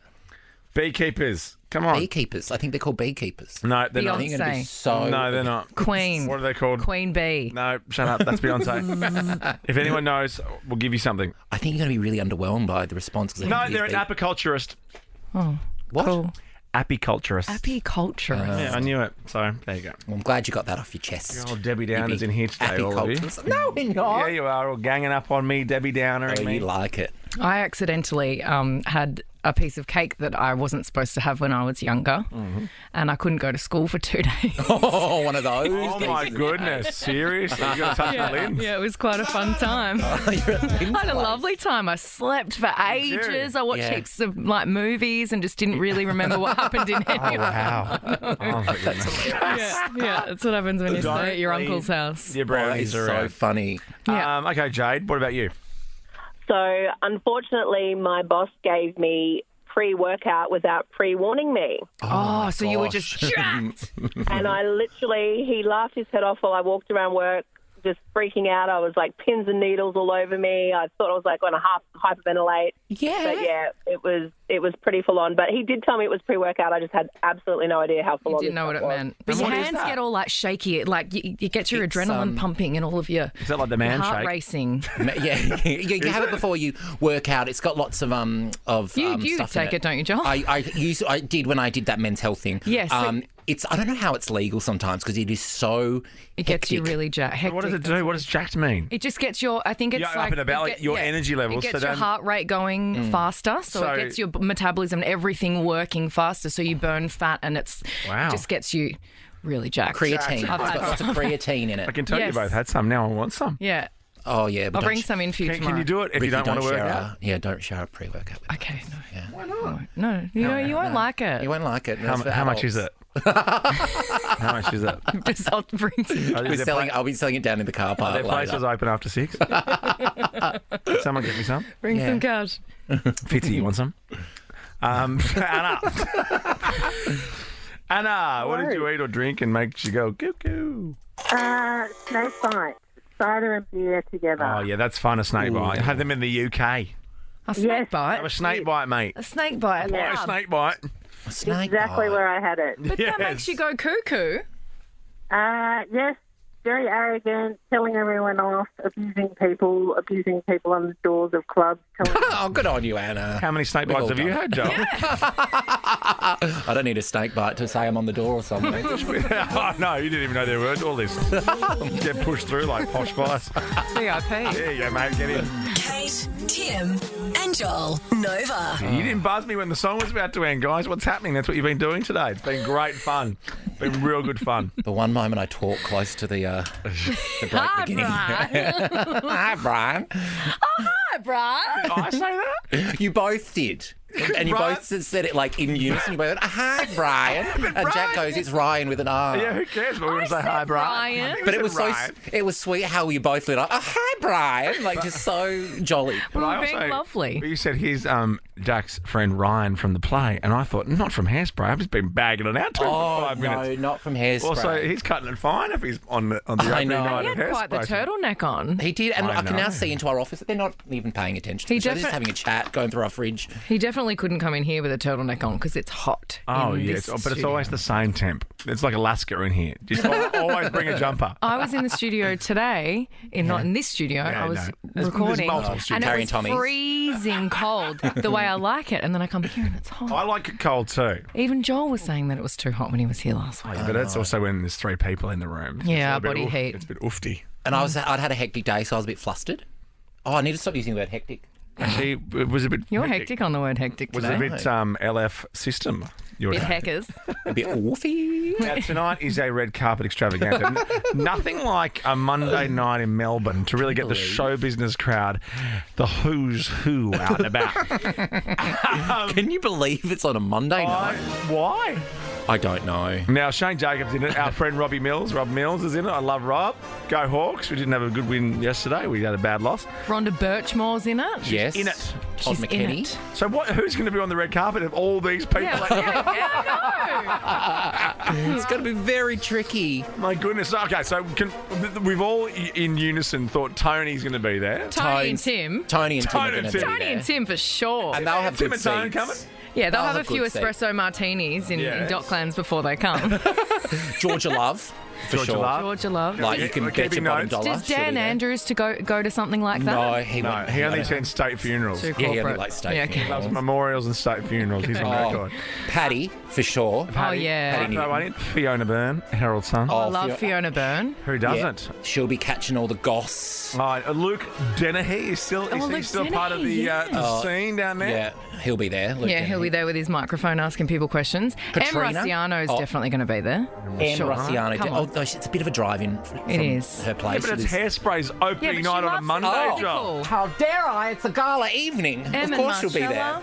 Beekeepers. Come on. Beekeepers. I think they're called beekeepers. No, they're not. I think it'd be Beyonce. so. No, they're not. Queen. What are they called? Queen bee. No, shut up. That's Beyonce. If anyone knows, we'll give you something. I think you're going to be really underwhelmed by the response. 'cause I No, think they're an these apiculturist. Oh, What? cool. Apiculturist. Apiculturist. Yeah, I knew it. So, there you go. Well, I'm glad you got that off your chest. Oh, Debbie Downer's in here today, all of you. Apiculturist. No, we're not. Yeah, you are all ganging up on me, Debbie Downer. Oh, and me. you like it. I accidentally had a piece of cake that I wasn't supposed to have when I was younger, and I couldn't go to school for 2 days. Oh, one of those. Oh, my goodness. Seriously? You got to touch the lens? Yeah, it was quite a fun time. You're at Lynn's I had a place. lovely time. I slept for ages. I watched Yeah. heaps of movies and just didn't really remember what happened in any of them. Wow. Oh, my goodness. Yeah, that's what happens when you stay at your uncle's house. Your brownies Oh, are so around. funny. Yeah. Okay, Jade, what about you? So, unfortunately, my boss gave me pre-workout without pre-warning me. Oh, so you were just jacked. And he laughed his head off while I walked around work, just freaking out. I was like pins and needles all over me. I thought I was like going to hyperventilate. Yeah. But yeah, it was pretty full on. But he did tell me it was pre-workout. I just had absolutely no idea how full You on. didn't know what it meant. But And your what is hands that? get all like shaky. Like you get your adrenaline pumping and all of your Is that like the man heart shake? racing. Yeah, you have it before you work out. It's got lots of You stuff take in it, don't you, Joel? I did when I did that men's health thing. Yes. I don't know how it's legal sometimes because it is so. It gets you hectic. really jacked. What does it do? What does jacked mean? It just gets your. I think it's You're up like and about, it like, your energy levels, It gets so your don't- heart rate going faster, so it gets your metabolism and everything working faster, so you burn fat, and it just gets you really jacked. Creatine. It's I've got had lots of some. creatine in it. I can tell Yes. you both had some. Now I want some. Yeah, Oh yeah, but I'll don't bring some in for you Can tomorrow. you do it if Ricky, you don't want to work share out? don't share a pre-workout with me. Okay, no. Yeah. Why not? No, you won't like it. You won't like it. How much is it? How much is it? Just I'll bring some. I'll be selling it down in the car Are park there places later. open after 6? Someone get me some. Bring Yeah. some cash. Fitzy, you want some? Anna. Anna, what did you eat or drink and makes you go Coo-Coo? Snake bites, cider and beer together. Oh, yeah, that's fun, a snake bite. Have them in the UK. A snake bite. Have a snake bite, mate. A snake bite. Buy a snake bite. A snake Exactly bite. where I had it. But that makes you go cuckoo. Yes, very arrogant, telling everyone off, abusing people on the doors of clubs. Oh, good on you, Anna. How many snake We've bites all have you done had, Joel? I don't need a snake bite to say I'm on the door or something. Oh, no, you didn't even know there were all this. Get pushed through like posh spice. VIP. There you go, mate. Get in. Kate, Tim, and Joel. Nova. You didn't buzz me when the song was about to end, guys. What's happening? That's what you've been doing today. It's been great fun. Been real good fun. The one moment I talk close to the break Hi, beginning. Brian. Hi, Brian. Hi, Brian. Did I say that? You both did. And you Brian- both said it like in unison. You both went, hi, Brian. And Jack goes, it's Ryan with an R. Yeah, who cares? But we want to say hi, Brian. I think we But it said was Ryan. it was sweet how you both lit up. Oh, hi, Brian. Like, just so jolly. But We I were being also- lovely. But you said here's Jack's friend Ryan from the play, and I thought, not from Hairspray. I've just been bagging it out to him for 5 minutes. No, not from Hairspray. Also, he's cutting it fine if he's on the opening know. night He of had quite the Hairspray. turtleneck on. He did, and I I can now know. see into our office that they're not even paying attention. He They're just defi- having a chat, going through our fridge. He definitely couldn't come in here with a turtleneck on because it's hot. Oh, in yes, this but it's studio. always the same temp. It's like Alaska in here. Just always bring a jumper. I was in the studio today, not in this studio. Yeah, I was no. There's recording, multiple and studios. it Carrie was and Tommy's. freezing cold, the way I like it. And then I come here and it's hot. I like it cold too. Even Joel was saying that it was too hot when he was here last week. But it's also when there's 3 people in the room. It's Yeah, a bit body oof- heat. It's a bit oofty. And I'd had a hectic day, so I was a bit flustered. Oh, I need to stop using the word hectic. Actually, it was a bit. You're hectic on the word hectic Was today. a bit LF system. Your Bit day. heckers. A bit woofy. Now, tonight is a red carpet extravaganza. Nothing like a Monday night in Melbourne to really get the show business crowd, the who's who, out and about. Can you believe it's on a Monday night? Why? I don't know. Now, Shane Jacobs in it. Our friend Rob Mills is in it. I love Rob. Go Hawks. We didn't have a good win yesterday. We had a bad loss. Rhonda Birchmore's in it. Yes. In it. Todd She's in McKenny. it. So who's going to be on the red carpet of all these people? It's going to be very tricky. My goodness. Okay, so we've all in unison thought Tony's going to be there. Tony and Tim. Tony and Tim are going to be there. Tony and Tim for sure. And they'll have Tim good and Tony seats. coming? Yeah, they'll I'll have a have few good seats. espresso martinis in Yes. Docklands before they come. Georgia Love, for Georgia sure. Love. Georgia Love. Like, you can We're bet your keeping bottom notes. dollar. Does she'll be Dan there. Andrews to go to something like that? No, he No, won't. he only won't. attends state funerals. Too Yeah, he only corporate. likes state Yeah, okay. He loves funerals. memorials and state funerals. He's on Oh, record. Paddy, for sure. Oh, yeah. Paddy No, I didn't. Fiona Byrne, Harold's son. I love Fiona Byrne. Who doesn't? Yeah. She'll be catching all the goss. Luke Dennehy is still Luke still part of the Dennehy, scene down there? Yeah, he'll be there. Luke Yeah, he'll be there with his microphone asking people questions. Katrina? Em Rossiano's Oh. definitely going to be there. Em Sure. Rossiano. Come on. Oh, it's a bit of a drive-in from It is. her Yeah, place. but it's It is- Hairspray's opening she night on a loves Monday, the Joel. musical. How dare I? It's a gala evening. Em Of and course she'll be there. Marcella.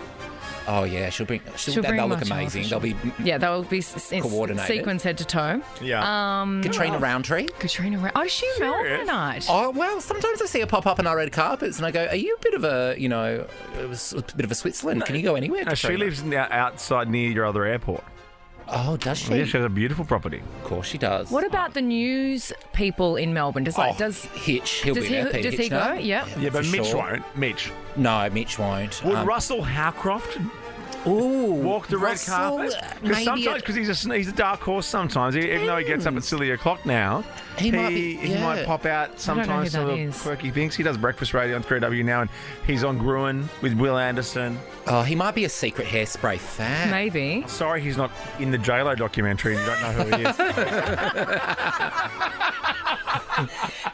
Oh, yeah, she'll bring She'll bring they'll look Marcella for amazing. sure. They'll be Yeah, they'll be Coordinated. sequins head to toe. Yeah. Katrina Roundtree. Oh, is she in Melbourne tonight? Oh, well, sometimes I see her pop up on our red carpets and I go, are you a bit of a, a bit of a Switzerland? Can you go anywhere? No, she Katrina? lives outside near your other airport. Oh, does she? Yeah, she has a beautiful property. Of course she does. What about the news people in Melbourne? Does Hitch? He'll does be there. Peter does he Hitch, go? no? Yep. Yeah, but For Mitch sure. won't. Mitch. No, Mitch won't. Would Russell Howcroft walk the red carpet? Because he's a dark horse sometimes. Even though he gets up at silly o'clock now, He might he might pop out I don't know who sometimes. that Sort of is. quirky things. He does breakfast radio on 3W now, and he's on Gruen with Will Anderson. Oh, he might be a secret Hairspray fan. Maybe. Sorry, he's not in the J-Lo documentary, and you don't know who he is.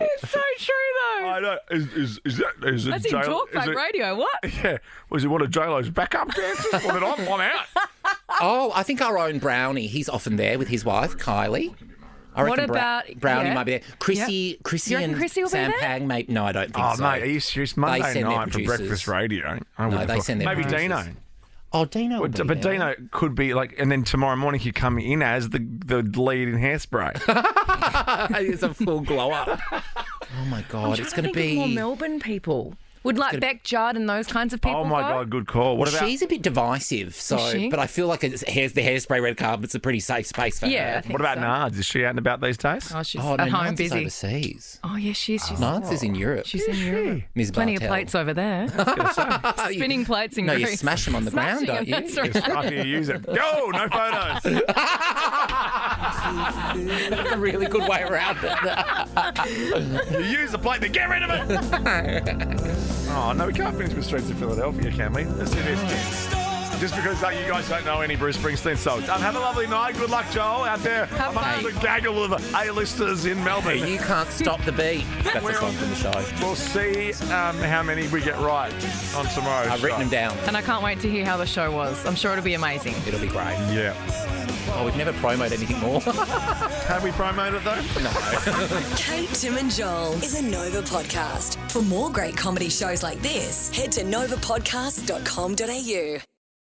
It's so true though. I know. Is it That's in J-Lo? Talkback Radio. What? Yeah. Was it one of J-Lo's backup dancers? Well, then I'm out. Oh, I think our own Brownie. He's often there with his wife, Kylie. I What reckon about- Brownie yeah. might be there? Chrissy You reckon and Chrissy will be Sam there? Pang, mate. No, I don't think Oh, so. mate, are you serious? Monday send their night for producers. breakfast radio. I would No, have they thought. send their Maybe producers. Dino. Oh, Dino. Would be But there. Dino could be like, and then tomorrow morning he'd come in as the lead in Hairspray. It's a full glow up. Oh my God, it's going to be more Melbourne people. Would like Beck Judd and those kinds of people Oh my go? God, good call. What Well, about? she's a bit divisive, so Is she? but I feel like the Hairspray red carpet's a pretty safe space for Yeah, I her. think What about so. Nards? Is she out and about these days? Oh, she's Oh, at no, home Nards is busy. overseas. Oh, yeah, she is. She's, Nards is in Europe. she's in Europe. Ms. Plenty Bartel. of plates over there. Spinning plates in No, you Greece. smash them on the ground, don't you? That's right. After you use it. Go! No photos! That's a really good way around it. You use the plate to get rid of it! Oh, no, we can't finish with Streets of Philadelphia, can we? Let's do this. Just because you guys don't know any Bruce Springsteen songs. Have a lovely night. Good luck, Joel, out there amongst the gaggle of A-listers in Melbourne. You can't stop the beat. That's a song from the show. We'll see how many we get right on tomorrow's I've written them down. And I can't wait to hear how the show was. I'm sure it'll be amazing. It'll be great. Yeah. Oh, we've never promoted anything more. Have we promoted it, though? No. Kate, Tim and Joel is a Nova podcast. For more great comedy shows like this, head to novapodcast.com.au.